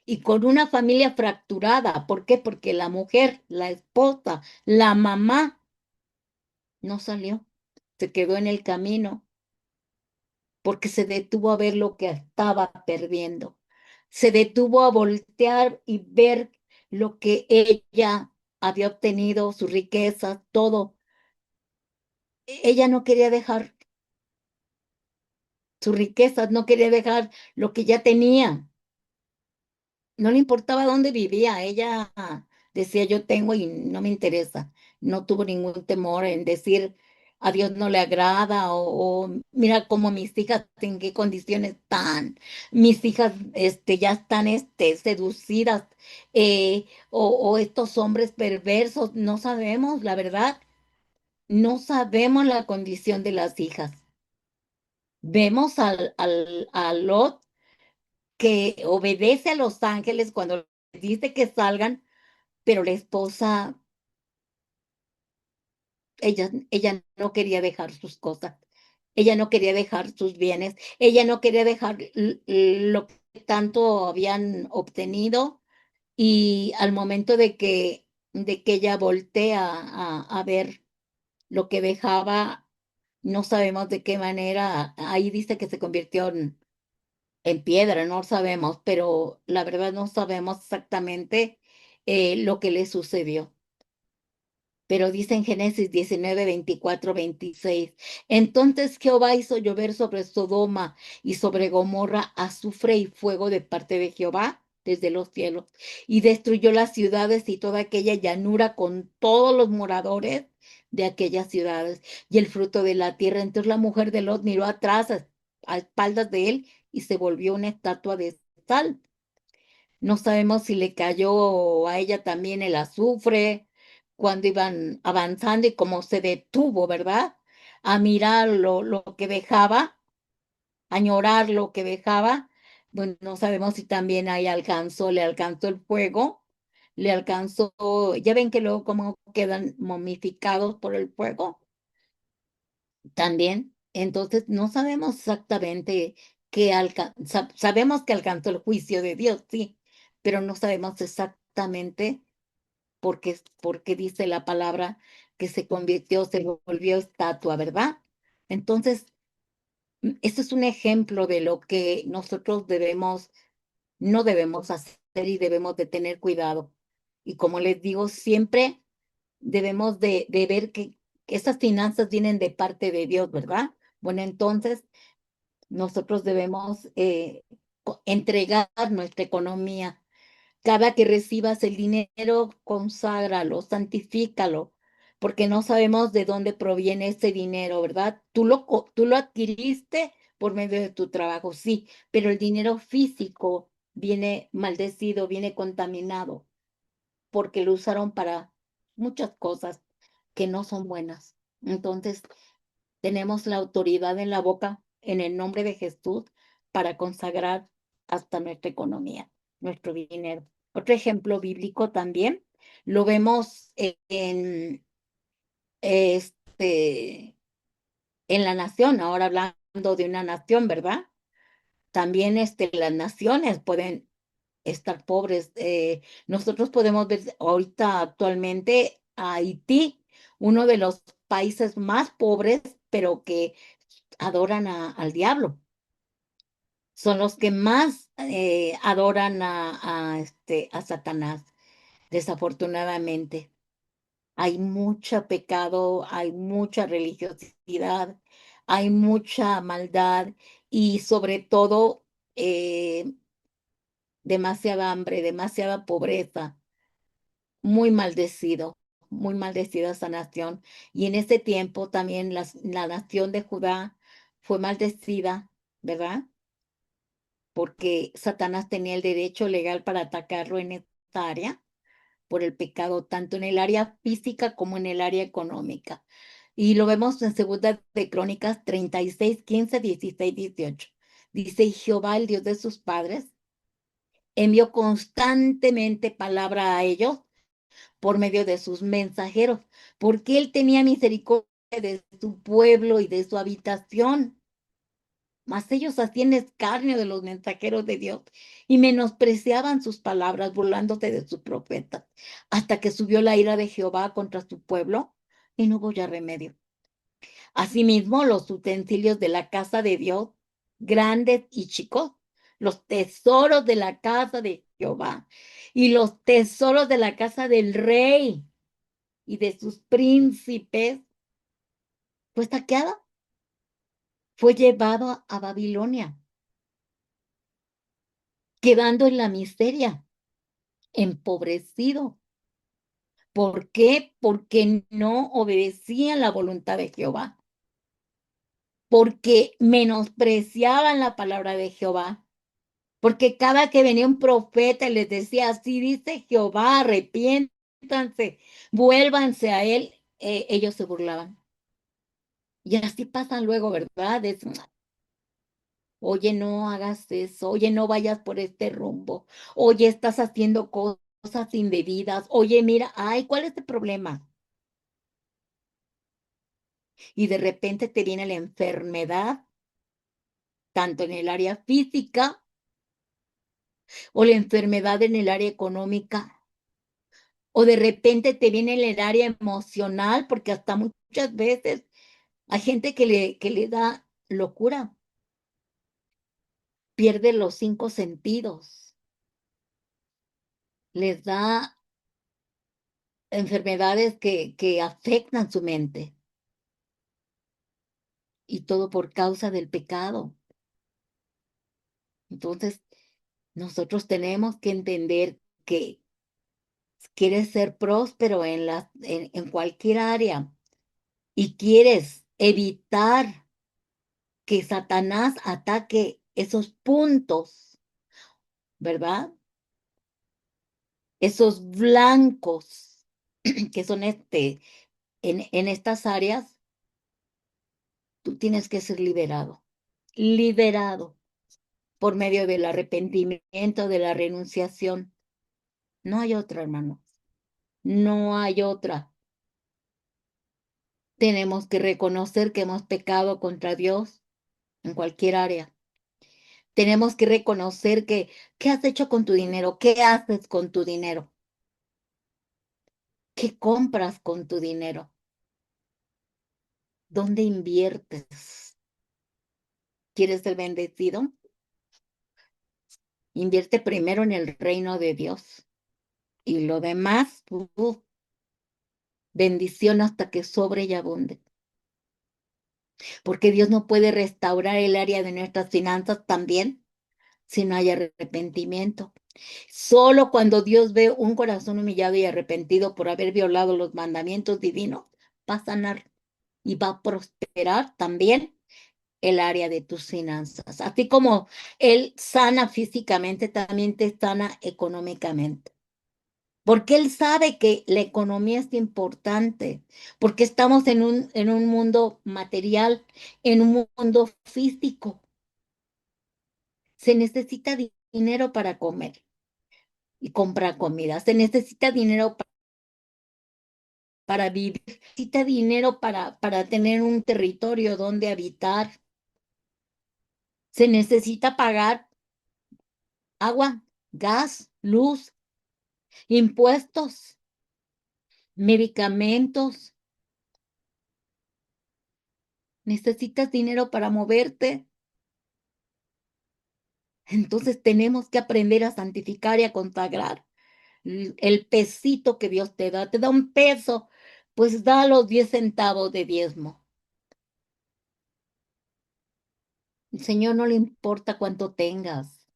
y con una familia fracturada. ¿Por qué? Porque la mujer, la esposa, la mamá no salió, se quedó en el camino porque se detuvo a ver lo que estaba perdiendo. Se detuvo a voltear y ver lo que ella había obtenido, sus riquezas, todo. Ella no quería dejar sus riquezas, no quería dejar lo que ya tenía. No le importaba dónde vivía, ella decía yo tengo y no me interesa. No tuvo ningún temor en decir a Dios no le agrada o mira cómo mis hijas en qué condiciones están. Mis hijas ya están seducidas, o estos hombres perversos, no sabemos la verdad. No sabemos la condición de las hijas. Vemos a Lot que obedece a los ángeles cuando les dice que salgan, pero la esposa, ella no quería dejar sus cosas, ella no quería dejar sus bienes, ella no quería dejar lo que tanto habían obtenido y al momento de que ella voltea a ver lo que dejaba, no sabemos de qué manera, ahí dice que se convirtió en piedra, no sabemos, pero la verdad no sabemos exactamente lo que le sucedió. Pero dice en Génesis 19, 24, 26, entonces Jehová hizo llover sobre Sodoma y sobre Gomorra azufre y fuego de parte de Jehová desde los cielos, y destruyó las ciudades y toda aquella llanura con todos los moradores de aquellas ciudades y el fruto de la tierra. Entonces la mujer de Lot miró atrás a espaldas de él y se volvió una estatua de sal. No sabemos si le cayó a ella también el azufre cuando iban avanzando y cómo se detuvo, ¿verdad? A mirar lo que dejaba, a añorar lo que dejaba. Bueno, no sabemos si también ahí alcanzó, le alcanzó el fuego, le alcanzó, ya ven que luego como quedan momificados por el fuego también. Entonces, no sabemos exactamente qué alcanzó, sabemos que alcanzó el juicio de Dios, sí, pero no sabemos exactamente porque dice la palabra que se convirtió, se volvió estatua, ¿verdad? Entonces, este es un ejemplo de lo que nosotros no debemos hacer y debemos de tener cuidado. Y como les digo, siempre debemos de ver que esas finanzas vienen de parte de Dios, ¿verdad? Bueno, entonces nosotros debemos entregar nuestra economía cada que recibas el dinero, conságralo, santifícalo, porque no sabemos de dónde proviene ese dinero, ¿verdad? Tú lo adquiriste por medio de tu trabajo, sí, pero el dinero físico viene maldecido, viene contaminado, porque lo usaron para muchas cosas que no son buenas. Entonces, tenemos la autoridad en la boca, en el nombre de Jesús, para consagrar hasta nuestra economía, nuestro dinero. Otro ejemplo bíblico también lo vemos este, en la nación, ahora hablando de una nación, ¿verdad? También las naciones pueden estar pobres. Nosotros podemos ver ahorita actualmente a Haití, uno de los países más pobres, pero que adoran al diablo. Son los que más adoran a Satanás, desafortunadamente. Hay mucho pecado, hay mucha religiosidad, hay mucha maldad y sobre todo eh, demasiada hambre, demasiada pobreza, muy maldecida esa nación. Y en ese tiempo también la nación de Judá fue maldecida, ¿verdad? Porque Satanás tenía el derecho legal para atacarlo en esta área por el pecado, tanto en el área física como en el área económica. Y lo vemos en Segunda de Crónicas 36, 15, 16, 18. Dice, y Jehová, el Dios de sus padres, envió constantemente palabra a ellos por medio de sus mensajeros, porque él tenía misericordia de su pueblo y de su habitación. Mas ellos hacían escarnio de los mensajeros de Dios y menospreciaban sus palabras, burlándose de sus profetas, hasta que subió la ira de Jehová contra su pueblo y no hubo ya remedio. Asimismo, los utensilios de la casa de Dios, grandes y chicos, los tesoros de la casa de Jehová y los tesoros de la casa del rey y de sus príncipes, fue saqueada, fue llevado a Babilonia, quedando en la miseria, empobrecido. ¿Por qué? Porque no obedecían la voluntad de Jehová, porque menospreciaban la palabra de Jehová, porque cada que venía un profeta y les decía, así dice Jehová, arrepiéntanse, vuélvanse a él. ellos se burlaban. Y así pasan luego, ¿verdad? Oye, no hagas eso, oye, no vayas por este rumbo, oye, estás haciendo cosas indebidas, oye, mira, ay, ¿cuál es el problema? Y de repente te viene la enfermedad, tanto en el área física o la enfermedad en el área económica, o de repente te viene en el área emocional, porque hasta muchas veces hay gente que le da locura, pierde los 5 sentidos, les da enfermedades que afectan su mente, y todo por causa del pecado. Entonces, nosotros tenemos que entender que quieres ser próspero en cualquier área y quieres evitar que Satanás ataque esos puntos, ¿verdad? Esos blancos que son en estas áreas, tú tienes que ser liberado, liberado por medio del arrepentimiento, de la renunciación. No hay otra, hermano. No hay otra. Tenemos que reconocer que hemos pecado contra Dios en cualquier área. Tenemos que reconocer que, ¿qué has hecho con tu dinero? ¿Qué haces con tu dinero? ¿Qué compras con tu dinero? ¿Dónde inviertes? ¿Quieres ser bendecido? Invierte primero en el reino de Dios y lo demás, bendición hasta que sobre y abunde. Porque Dios no puede restaurar el área de nuestras finanzas también si no hay arrepentimiento. Solo cuando Dios ve un corazón humillado y arrepentido por haber violado los mandamientos divinos, va a sanar y va a prosperar también el área de tus finanzas. Así como Él sana físicamente, también te sana económicamente. Porque Él sabe que la economía es importante, porque estamos en un mundo material, en un mundo físico. Se necesita dinero para comer y comprar comida. Se necesita dinero para vivir, se necesita dinero para tener un territorio donde habitar. Se necesita pagar agua, gas, luz, impuestos, medicamentos. Necesitas dinero para moverte. Entonces tenemos que aprender a santificar y a consagrar el pesito que Dios te da. Te da un peso, pues da los 10 centavos de diezmo. El Señor no le importa cuánto tengas.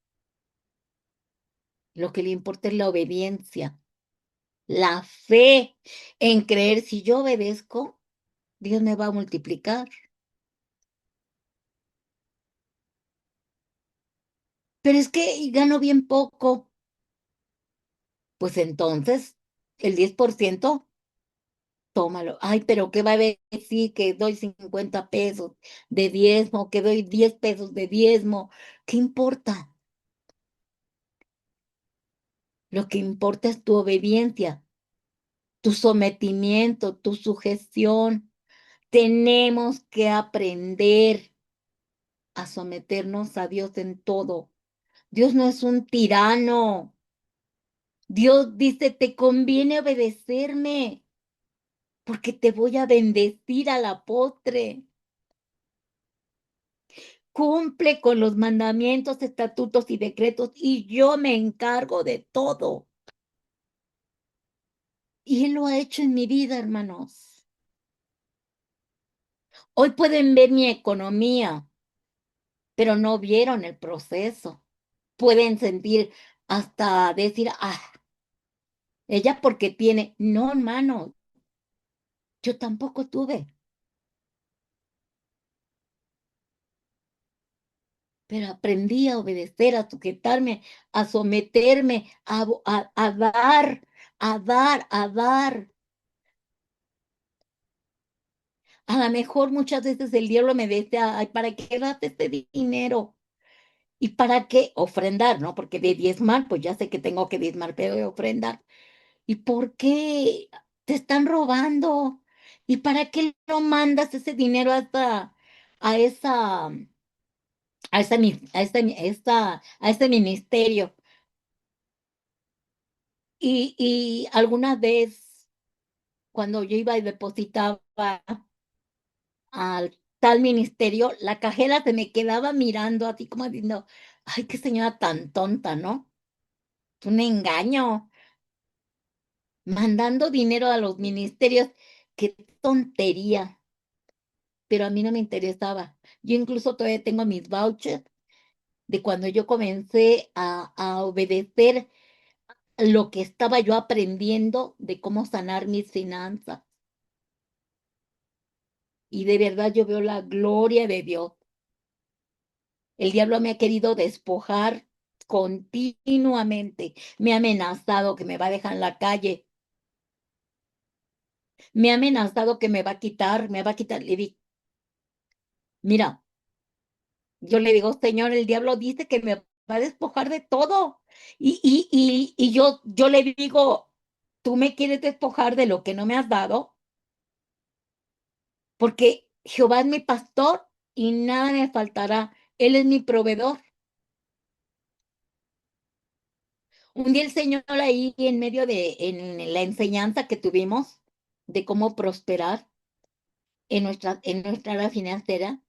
Lo que le importa es la obediencia, la fe en creer. Si yo obedezco, Dios me va a multiplicar. Pero es que gano bien poco. Pues entonces, el 10%, tómalo. Ay, pero ¿qué va a decir que doy 50 pesos de diezmo, que doy 10 pesos de diezmo? ¿Qué importa? Lo que importa es tu obediencia, tu sometimiento, tu sujeción. Tenemos que aprender a someternos a Dios en todo. Dios no es un tirano. Dios dice, te conviene obedecerme, porque te voy a bendecir a la postre. Cumple con los mandamientos, estatutos y decretos, y yo me encargo de todo. Y Él lo ha hecho en mi vida, hermanos. Hoy pueden ver mi economía, pero no vieron el proceso. Pueden sentir hasta decir, ah, ella porque tiene. No, hermano, yo tampoco tuve, pero aprendí a obedecer, a sujetarme, a someterme, a dar, a dar, a dar. A lo mejor muchas veces el diablo me decía, ay, ¿para qué das este dinero? ¿Y para qué ofrendar, no? Porque de diezmar, pues ya sé que tengo que diezmar, pero de ofrendar. ¿Y por qué te están robando? ¿Y para qué lo mandas ese dinero a esa, a ese ministerio? Y alguna vez, cuando yo iba y depositaba al tal ministerio, la cajera se me quedaba mirando así como diciendo, ay, qué señora tan tonta, ¿no? Es un engaño, mandando dinero a los ministerios, qué tontería, pero a mí no me interesaba. Yo incluso todavía tengo mis vouchers de cuando yo comencé a obedecer lo que estaba yo aprendiendo de cómo sanar mis finanzas. Y de verdad yo veo la gloria de Dios. El diablo me ha querido despojar continuamente. Me ha amenazado que me va a dejar en la calle. Me ha amenazado que me va a quitar. Le di, mira, yo le digo, Señor, el diablo dice que me va a despojar de todo. Y yo le digo, tú me quieres despojar de lo que no me has dado, porque Jehová es mi pastor y nada me faltará. Él es mi proveedor. Un día el Señor ahí en medio en la enseñanza que tuvimos de cómo prosperar en nuestra área financiera,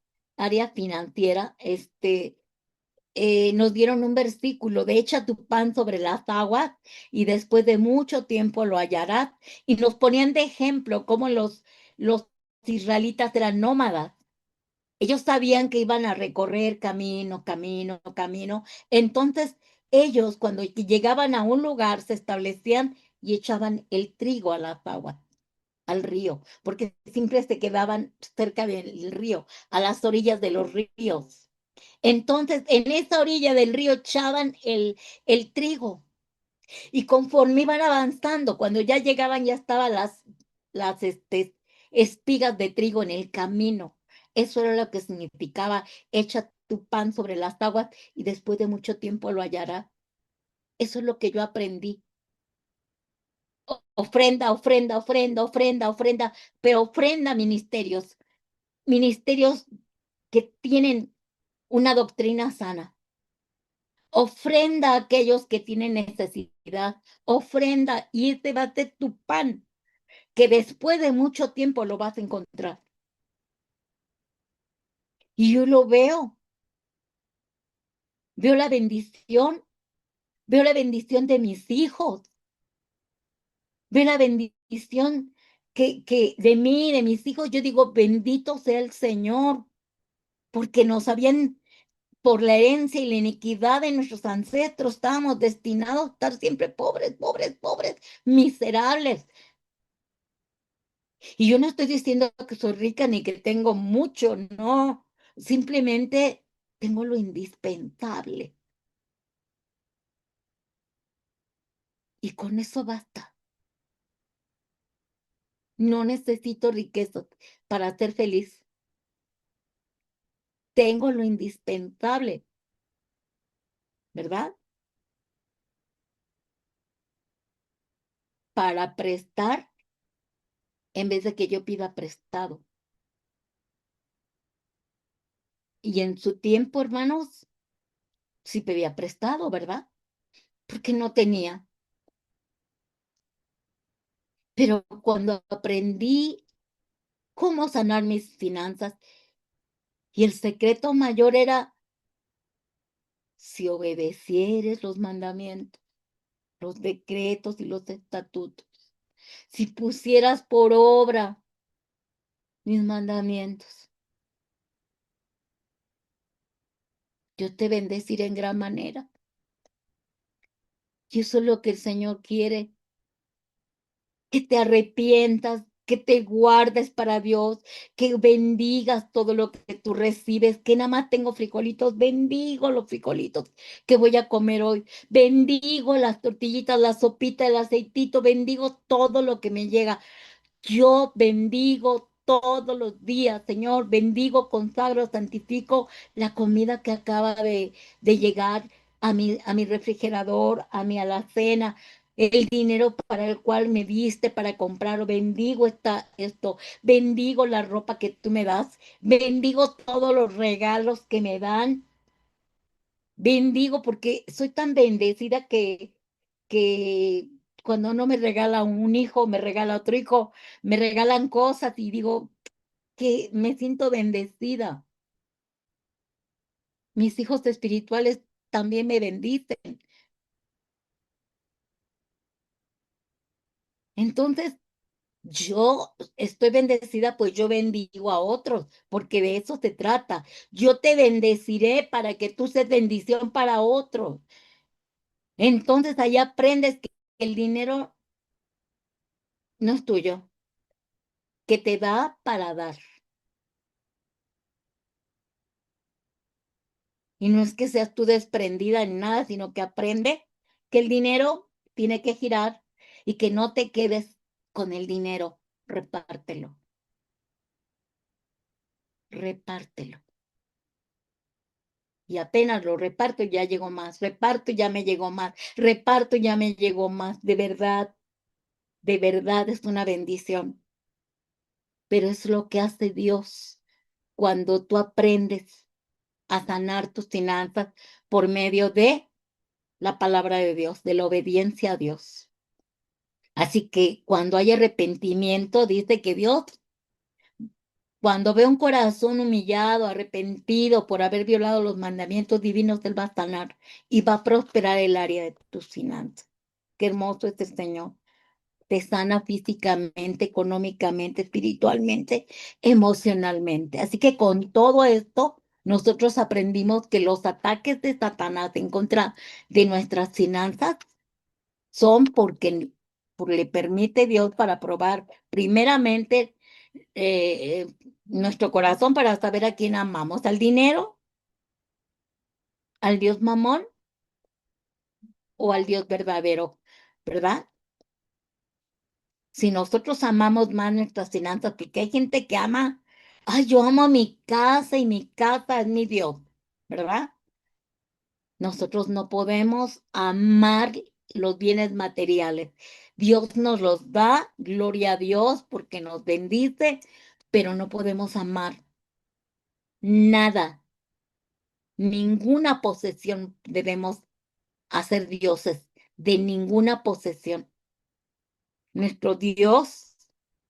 nos dieron un versículo de echa tu pan sobre las aguas y después de mucho tiempo lo hallarás. Y nos ponían de ejemplo cómo los israelitas eran nómadas. Ellos sabían que iban a recorrer camino, camino, camino. Entonces, ellos cuando llegaban a un lugar se establecían y echaban el trigo a las aguas, al río, porque siempre se quedaban cerca del río, a las orillas de los ríos. Entonces, en esa orilla del río echaban el trigo y conforme iban avanzando, cuando ya llegaban, ya estaban las espigas de trigo en el camino. Eso era lo que significaba, echa tu pan sobre las aguas y después de mucho tiempo lo hallará. Eso es lo que yo aprendí. Ofrenda, ofrenda, ofrenda, ofrenda, ofrenda, pero ofrenda ministerios que tienen una doctrina sana. Ofrenda a aquellos que tienen necesidad. Ofrenda y este va a ser tu pan, que después de mucho tiempo lo vas a encontrar. Y yo lo veo veo la bendición de mis hijos, veo la bendición que de mí, de mis hijos, yo digo, bendito sea el Señor, porque nos habían, por la herencia y la iniquidad de nuestros ancestros, estábamos destinados a estar siempre pobres, pobres, pobres, miserables. Y yo no estoy diciendo que soy rica ni que tengo mucho, no, simplemente tengo lo indispensable. Y con eso basta. No necesito riquezas para ser feliz. Tengo lo indispensable, ¿verdad? Para prestar en vez de que yo pida prestado. Y en su tiempo, hermanos, sí pedía prestado, ¿verdad? Porque no tenía. Pero cuando aprendí cómo sanar mis finanzas, y el secreto mayor era, si obedecieres los mandamientos, los decretos y los estatutos, si pusieras por obra mis mandamientos, yo te bendeciré en gran manera. Y eso es lo que el Señor quiere, que te arrepientas, que te guardes para Dios, que bendigas todo lo que tú recibes, que nada más tengo frijolitos, bendigo los frijolitos que voy a comer hoy, bendigo las tortillitas, la sopita, el aceitito, bendigo todo lo que me llega. Yo bendigo todos los días, Señor. Bendigo, consagro, santifico la comida que acaba de llegar a mi refrigerador, a mi alacena, el dinero para el cual me diste para comprarlo. Bendigo esto, bendigo la ropa que tú me das, bendigo todos los regalos que me dan. Bendigo porque soy tan bendecida que cuando no me regala un hijo, me regala otro hijo, me regalan cosas y digo que me siento bendecida. Mis hijos espirituales también me bendicen. Entonces, yo estoy bendecida, pues yo bendigo a otros, porque de eso se trata. Yo te bendeciré para que tú seas bendición para otros. Entonces, ahí aprendes que el dinero no es tuyo, que te da para dar. Y no es que seas tú desprendida en nada, sino que aprende que el dinero tiene que girar y que no te quedes con el dinero. Repártelo, repártelo. Y apenas lo reparto, ya llegó más. Reparto, ya me llegó más. Reparto, ya me llegó más. De verdad es una bendición. Pero es lo que hace Dios cuando tú aprendes a sanar tus finanzas por medio de la palabra de Dios, de la obediencia a Dios. Así que cuando hay arrepentimiento, dice que Dios, cuando ve un corazón humillado, arrepentido por haber violado los mandamientos divinos, Él va a sanar y va a prosperar el área de tus finanzas. Qué hermoso es el Señor. Te sana físicamente, económicamente, espiritualmente, emocionalmente. Así que con todo esto, nosotros aprendimos que los ataques de Satanás en contra de nuestras finanzas son porque le permite Dios para probar primeramente nuestro corazón para saber a quién amamos, al dinero, al Dios mamón o al Dios verdadero, ¿verdad? Si nosotros amamos más nuestras finanzas, porque hay gente que ama, ay, yo amo mi casa y mi casa es mi Dios, ¿verdad? Nosotros no podemos amar los bienes materiales. Dios nos los da, gloria a Dios, porque nos bendice, pero no podemos amar nada, ninguna posesión debemos hacer dioses, de ninguna posesión. Nuestro Dios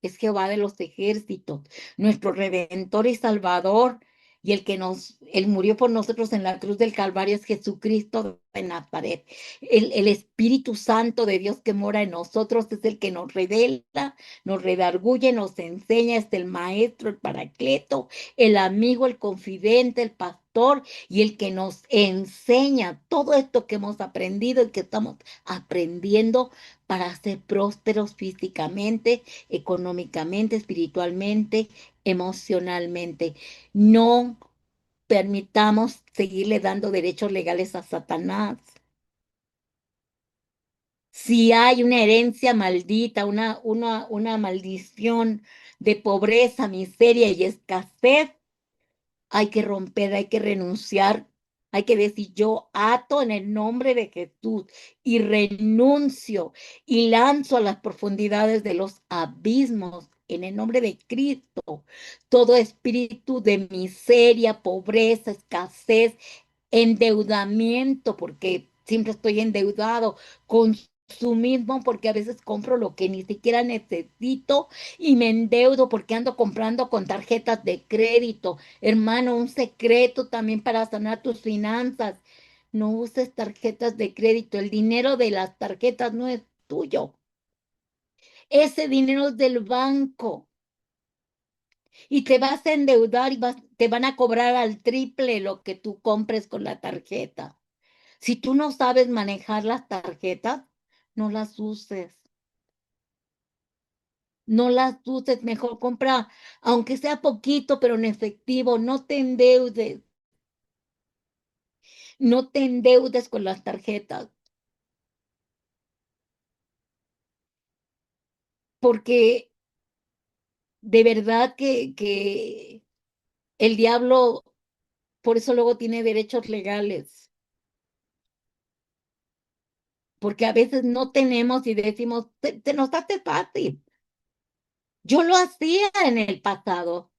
es Jehová de los ejércitos, nuestro Redentor y Salvador, y Él murió por nosotros en la cruz del Calvario es Jesucristo de Nazaret. El Espíritu Santo de Dios que mora en nosotros es el que nos revela, nos redarguye, nos enseña, es el Maestro, el Paracleto, el amigo, el confidente, el pastor y el que nos enseña todo esto que hemos aprendido y que estamos aprendiendo para ser prósperos físicamente, económicamente, espiritualmente, emocionalmente. No permitamos seguirle dando derechos legales a Satanás. Si hay una herencia maldita, una maldición de pobreza, miseria y escasez, hay que romper, hay que renunciar, hay que decir yo ato en el nombre de Jesús y renuncio y lanzo a las profundidades de los abismos en el nombre de Cristo todo espíritu de miseria, pobreza, escasez, endeudamiento, porque siempre estoy endeudado, consumismo, porque a veces compro lo que ni siquiera necesito y me endeudo porque ando comprando con tarjetas de crédito. Hermano, un secreto también para sanar tus finanzas. No uses tarjetas de crédito. El dinero de las tarjetas no es tuyo. Ese dinero es del banco y te vas a endeudar y te van a cobrar al triple lo que tú compres con la tarjeta. Si tú no sabes manejar las tarjetas, no las uses. No las uses, mejor compra, aunque sea poquito, pero en efectivo, no te endeudes, no te endeudes con las tarjetas, porque de verdad que el diablo, por eso luego tiene derechos legales, porque a veces no tenemos y decimos, te nos hace fácil. Yo lo hacía en el pasado.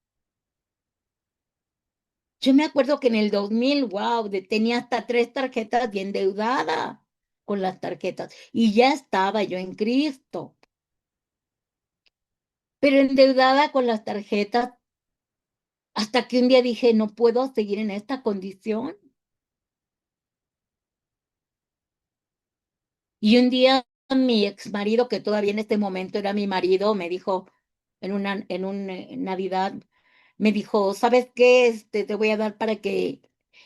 Yo me acuerdo que en el 2000, wow, tenía hasta 3 tarjetas y endeudada con las tarjetas. Y ya estaba yo en Cristo. Pero endeudada con las tarjetas hasta que un día dije, no puedo seguir en esta condición. Y un día mi ex marido, que todavía en este momento era mi marido, me dijo en una Navidad, me dijo, ¿sabes qué? Te voy a dar para que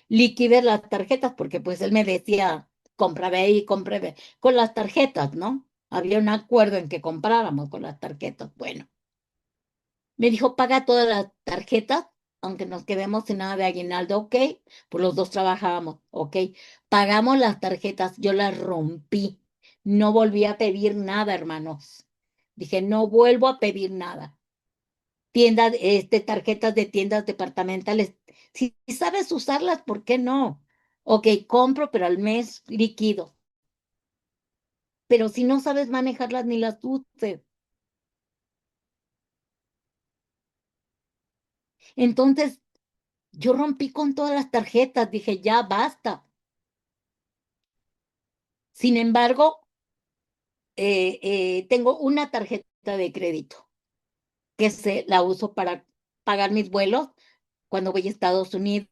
liquides las tarjetas, porque pues él me decía, compra ve y compra ve con las tarjetas, ¿no? Había un acuerdo en que compráramos con las tarjetas. Bueno, me dijo, paga todas las tarjetas, aunque nos quedemos sin nada de aguinaldo, ok, pues los dos trabajábamos, ok. Pagamos las tarjetas, yo las rompí, no volví a pedir nada, hermanos. Dije, no vuelvo a pedir nada. Tiendas, tarjetas de tiendas departamentales. Si sabes usarlas, ¿por qué no? Ok, compro, pero al mes líquido. Pero si no sabes manejarlas, ni las uses. Entonces, yo rompí con todas las tarjetas, dije, ya basta. Sin embargo, tengo una tarjeta de crédito que la uso para pagar mis vuelos cuando voy a Estados Unidos.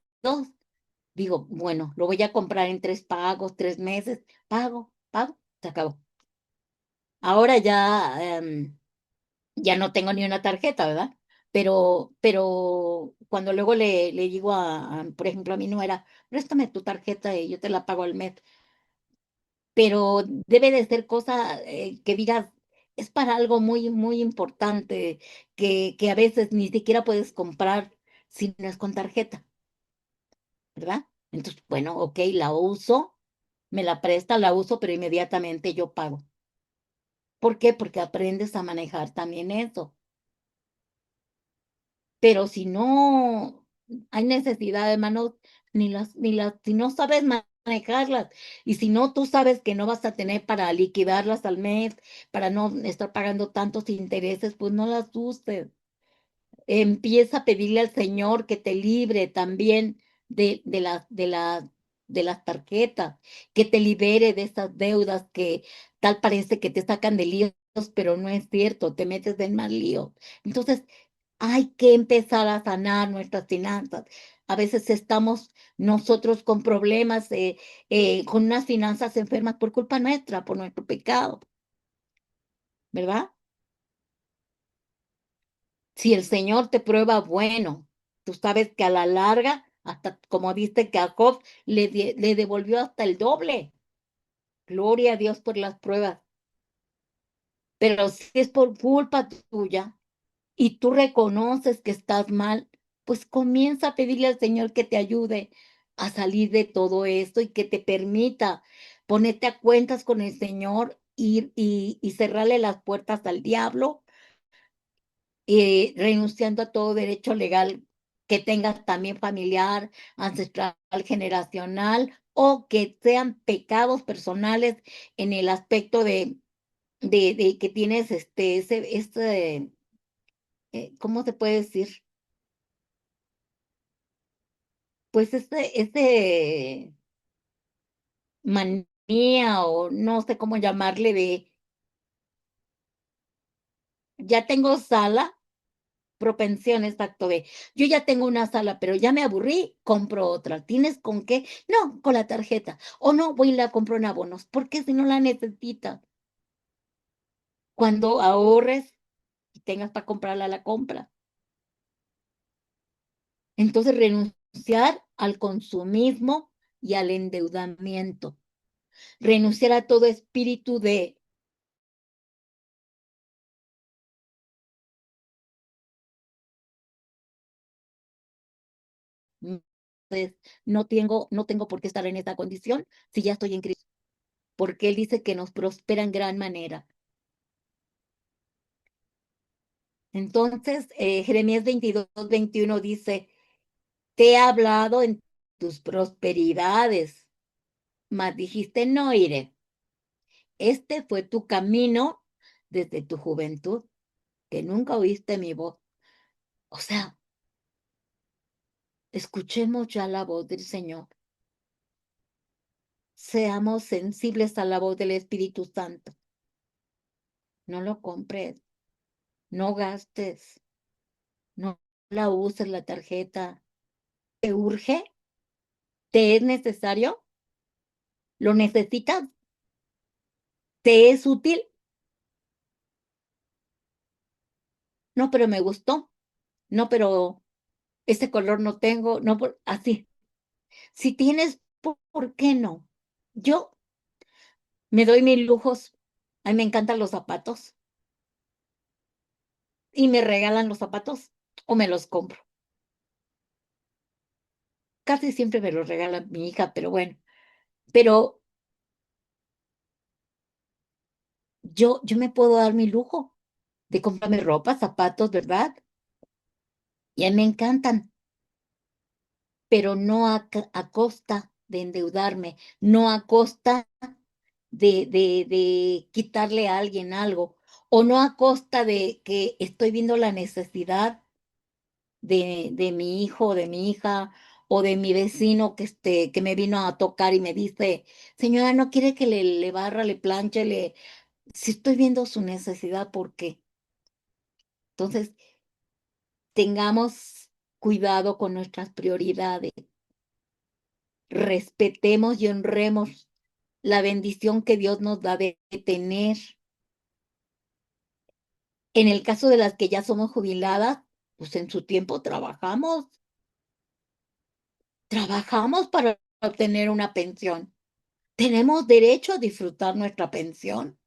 Digo, bueno, lo voy a comprar en 3 pagos, 3 meses, pago, se acabó. Ahora ya, ya no tengo ni una tarjeta, ¿verdad? Pero cuando luego le digo por ejemplo, a mi nuera, préstame tu tarjeta y yo te la pago al mes. Pero debe de ser cosa que digas, es para algo muy, muy importante, que a veces ni siquiera puedes comprar si no es con tarjeta, ¿verdad? Entonces, bueno, ok, la uso, me la presta, la uso, pero inmediatamente yo pago. ¿Por qué? Porque aprendes a manejar también eso. Pero si no hay necesidad, hermanos, si no sabes manejarlas, y si no, tú sabes que no vas a tener para liquidarlas al mes, para no estar pagando tantos intereses, pues no las uses. Empieza a pedirle al Señor que te libre también de las tarjetas, que te libere de esas deudas que tal parece que te sacan de líos, pero no es cierto, te metes en más líos. Entonces, hay que empezar a sanar nuestras finanzas. A veces estamos nosotros con problemas, con unas finanzas enfermas por culpa nuestra, por nuestro pecado, ¿verdad? Si el Señor te prueba, bueno, tú sabes que a la larga, hasta como dice que a Job le devolvió hasta el doble. Gloria a Dios por las pruebas. Pero si es por culpa tuya, y tú reconoces que estás mal, pues comienza a pedirle al Señor que te ayude a salir de todo esto y que te permita ponerte a cuentas con el Señor, ir y cerrarle las puertas al diablo, renunciando a todo derecho legal que tengas también familiar, ancestral, generacional, o que sean pecados personales en el aspecto de que tienes ¿cómo se puede decir? Pues ese manía o no sé cómo llamarle ya tengo sala, propensión exacto yo ya tengo una sala, pero ya me aburrí, compro otra. ¿Tienes con qué? No, con la tarjeta. O no, voy y la compro en abonos. ¿Por qué si no la necesitas? Cuando ahorres y tengas para comprarla, la compra. Entonces, renunciar al consumismo y al endeudamiento. Renunciar a todo espíritu de Entonces, no tengo por qué estar en esa condición si ya estoy en Cristo, porque Él dice que nos prospera en gran manera. Entonces, Jeremías 22:21 dice, te he hablado en tus prosperidades, mas dijiste, no iré. Este fue tu camino desde tu juventud, que nunca oíste mi voz. O sea, escuchemos ya la voz del Señor. Seamos sensibles a la voz del Espíritu Santo. No lo compres, no gastes, no la uses la tarjeta. ¿Te urge? ¿Te es necesario? ¿Lo necesitas? ¿Te es útil? No, pero me gustó. No, pero ese color no tengo. No, así. Si tienes, ¿por qué no? Yo me doy mis lujos. A mí me encantan los zapatos y me regalan los zapatos o me los compro. Casi siempre me los regala mi hija, pero bueno. Pero yo me puedo dar mi lujo de comprarme ropa, zapatos, ¿verdad? Y a mí me encantan, pero no a costa de endeudarme, no a costa de quitarle a alguien algo, o no a costa de que estoy viendo la necesidad de mi hijo, o de mi hija, o de mi vecino que me vino a tocar y me dice, señora, ¿no quiere que le barra, le planche, si estoy viendo su necesidad, ¿por qué? Entonces, tengamos cuidado con nuestras prioridades, respetemos y honremos la bendición que Dios nos da de tener. En el caso de las que ya somos jubiladas, pues en su tiempo trabajamos para obtener una pensión. Tenemos derecho a disfrutar nuestra pensión,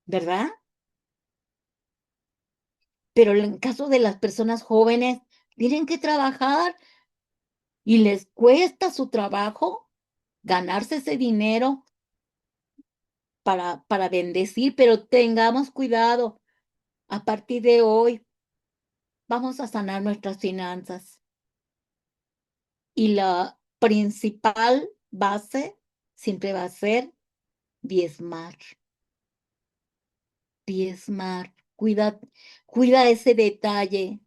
¿verdad? Pero en caso de las personas jóvenes, tienen que trabajar y les cuesta su trabajo ganarse ese dinero para bendecir, pero tengamos cuidado. A partir de hoy, vamos a sanar nuestras finanzas. Y la principal base siempre va a ser diezmar, diezmar. Cuida ese detalle,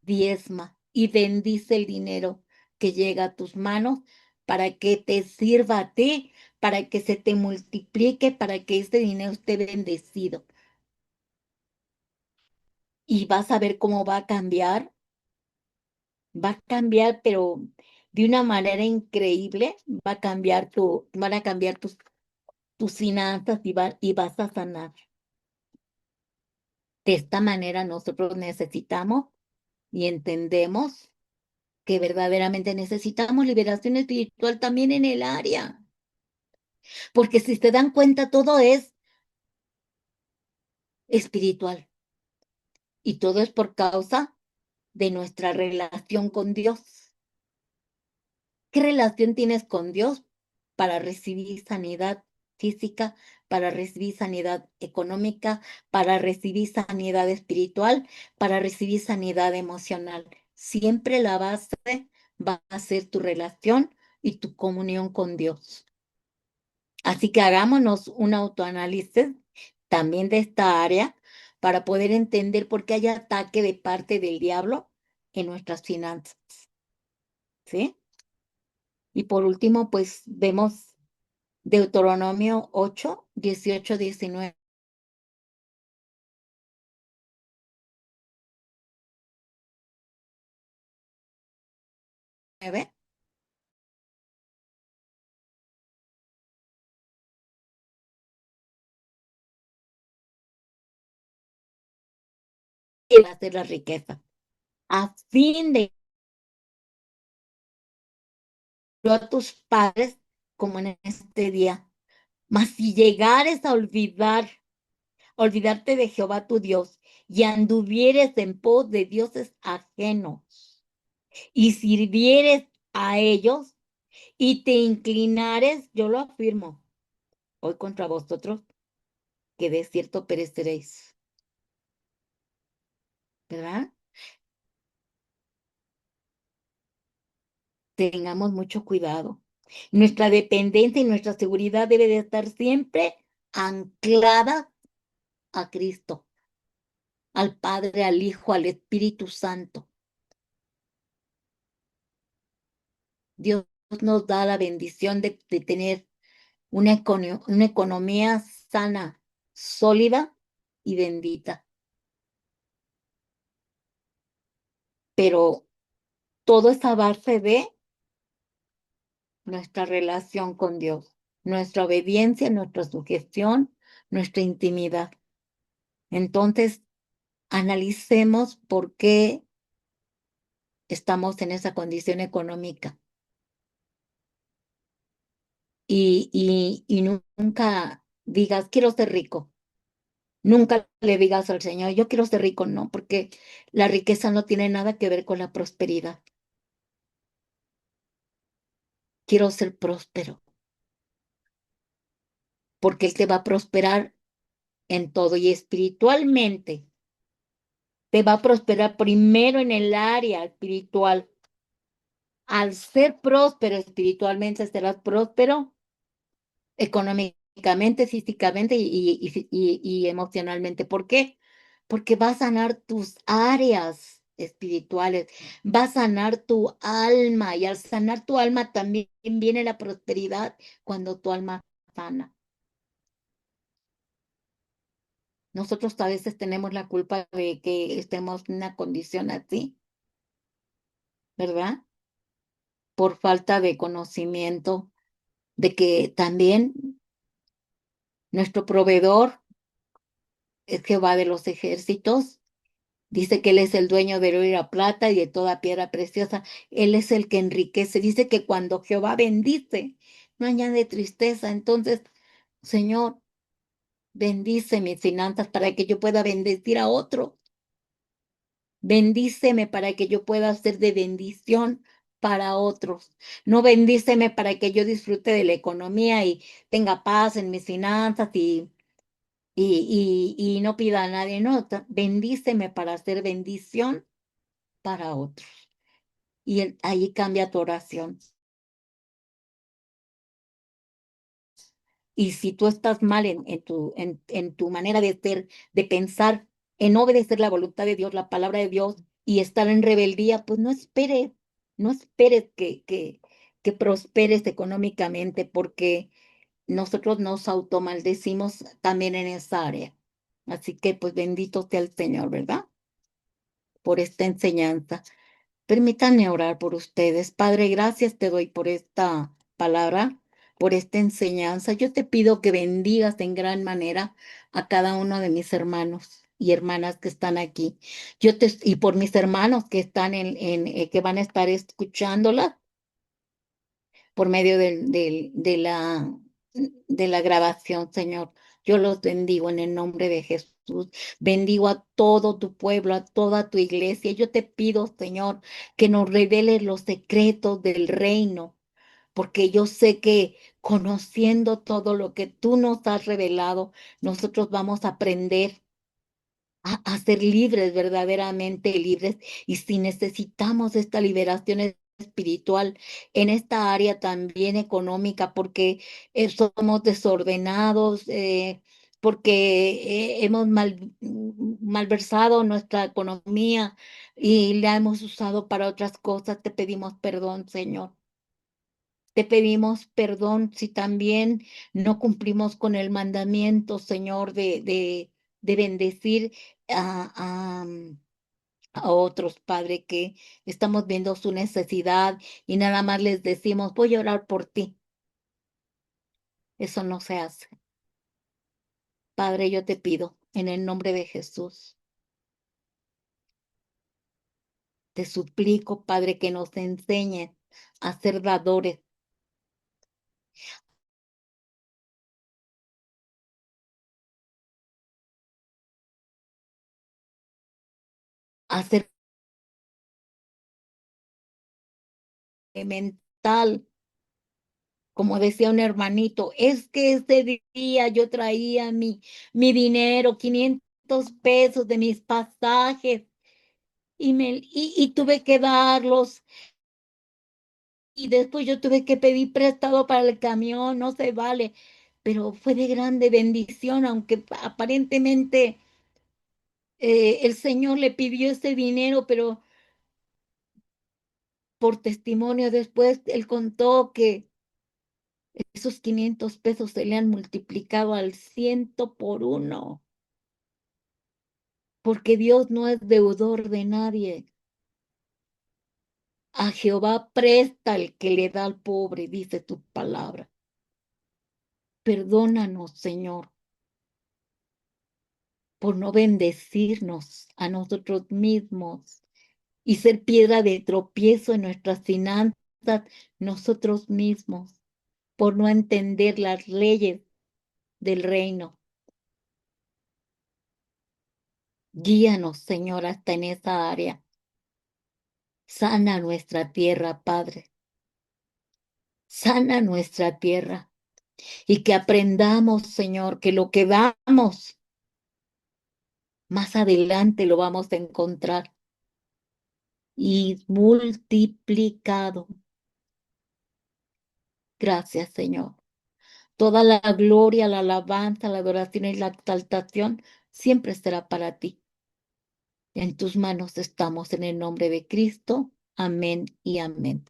diezma y bendice el dinero que llega a tus manos para que te sirva a ti, para que se te multiplique, para que este dinero esté bendecido. Y vas a ver cómo va a cambiar, pero de una manera increíble, van a cambiar tus finanzas y vas a sanar. De esta manera nosotros necesitamos y entendemos que verdaderamente necesitamos liberación espiritual también en el área, porque si se dan cuenta, todo es espiritual y todo es por causa de nuestra relación con Dios. ¿Qué relación tienes con Dios para recibir sanidad física, para recibir sanidad económica, para recibir sanidad espiritual, para recibir sanidad emocional? Siempre la base va a ser tu relación y tu comunión con Dios. Así que hagámonos un autoanálisis también de esta área para poder entender por qué hay ataque de parte del diablo en nuestras finanzas, ¿sí? Y por último, pues vemos Deuteronomio 8, 18, 19. Y va a ser la riqueza, a fin de a tus padres como en este día. Mas si llegares a olvidarte de Jehová tu Dios, y anduvieres en pos de dioses ajenos, y sirvieres a ellos, y te inclinares, yo lo afirmo, hoy contra vosotros, que de cierto pereceréis. ¿verdad? Tengamos mucho cuidado. Nuestra dependencia y nuestra seguridad debe de estar siempre anclada a Cristo, al Padre, al Hijo, al Espíritu Santo. Dios nos da la bendición de tener una economía sana, sólida y bendita. Pero todo es a base de nuestra relación con Dios, nuestra obediencia, nuestra sugestión, nuestra intimidad. Entonces, analicemos por qué estamos en esa condición económica y nunca digas, quiero ser rico. Nunca le digas al Señor, yo quiero ser rico, no, porque la riqueza no tiene nada que ver con la prosperidad. Quiero ser próspero, porque Él te va a prosperar en todo y espiritualmente. Te va a prosperar primero en el área espiritual. Al ser próspero espiritualmente, serás próspero económicamente, físicamente y emocionalmente. ¿Por qué? Porque va a sanar tus áreas espirituales, va a sanar tu alma y al sanar tu alma también viene la prosperidad cuando tu alma sana. Nosotros a veces tenemos la culpa de que estemos en una condición así, ¿verdad? Por falta de conocimiento de que también nuestro proveedor es Jehová de los ejércitos. Dice que Él es el dueño del oro y la plata y de toda piedra preciosa. Él es el que enriquece. Dice que cuando Jehová bendice, no añade tristeza. Entonces, Señor, bendice mis finanzas para que yo pueda bendecir a otro. Bendíceme para que yo pueda ser de bendición para otros. No bendíceme para que yo disfrute de la economía y tenga paz en mis finanzas y no pida a nadie. No, bendíceme para hacer bendición para otros. Y ahí cambia tu oración. Y si tú estás mal en tu manera de ser, de pensar, en obedecer la voluntad de Dios, la palabra de Dios, y estar en rebeldía, pues no esperes que prosperes económicamente, porque nosotros nos automaldecimos también en esa área. Así que pues bendito sea el Señor, ¿verdad? Por esta enseñanza. Permítanme orar por ustedes. Padre, gracias te doy por esta palabra, por esta enseñanza. Yo te pido que bendigas en gran manera a cada uno de mis hermanos y hermanas que están aquí. Y por mis hermanos que están que van a estar escuchándola por medio de la grabación, Señor. Yo los bendigo en el nombre de Jesús. Bendigo a todo tu pueblo, a toda tu iglesia. Yo te pido, Señor, que nos reveles los secretos del reino, porque yo sé que conociendo todo lo que tú nos has revelado, nosotros vamos a aprender a ser libres, verdaderamente libres. Y si necesitamos esta liberación espiritual en esta área también económica, porque somos desordenados, porque hemos malversado nuestra economía y la hemos usado para otras cosas, te pedimos perdón, Señor. Te pedimos perdón si también no cumplimos con el mandamiento, Señor, de bendecir a, a, a otros, Padre, que estamos viendo su necesidad y nada más les decimos, voy a orar por ti. Eso no se hace. Padre, yo te pido, en el nombre de Jesús, te suplico, Padre, que nos enseñes a ser dadores, a ser mental. Como decía un hermanito, es que ese día yo traía mi dinero, 500 pesos de mis pasajes, y tuve que darlos. Y después yo tuve que pedir prestado para el camión, no se vale. Pero fue de grande bendición, aunque aparentemente el Señor le pidió ese dinero, pero por testimonio después él contó que esos 500 pesos se le han multiplicado al 100 por 1, porque Dios no es deudor de nadie. A Jehová presta el que le da al pobre, dice tu palabra. Perdónanos, Señor, por no bendecirnos a nosotros mismos y ser piedra de tropiezo en nuestras finanzas nosotros mismos, por no entender las leyes del reino. Guíanos, Señor, hasta en esa área. Sana nuestra tierra, Padre. Sana nuestra tierra. Y que aprendamos, Señor, que lo que damos, más adelante lo vamos a encontrar y multiplicado. Gracias, Señor. Toda la gloria, la alabanza, la adoración y la exaltación siempre será para ti. En tus manos estamos en el nombre de Cristo. Amén y amén.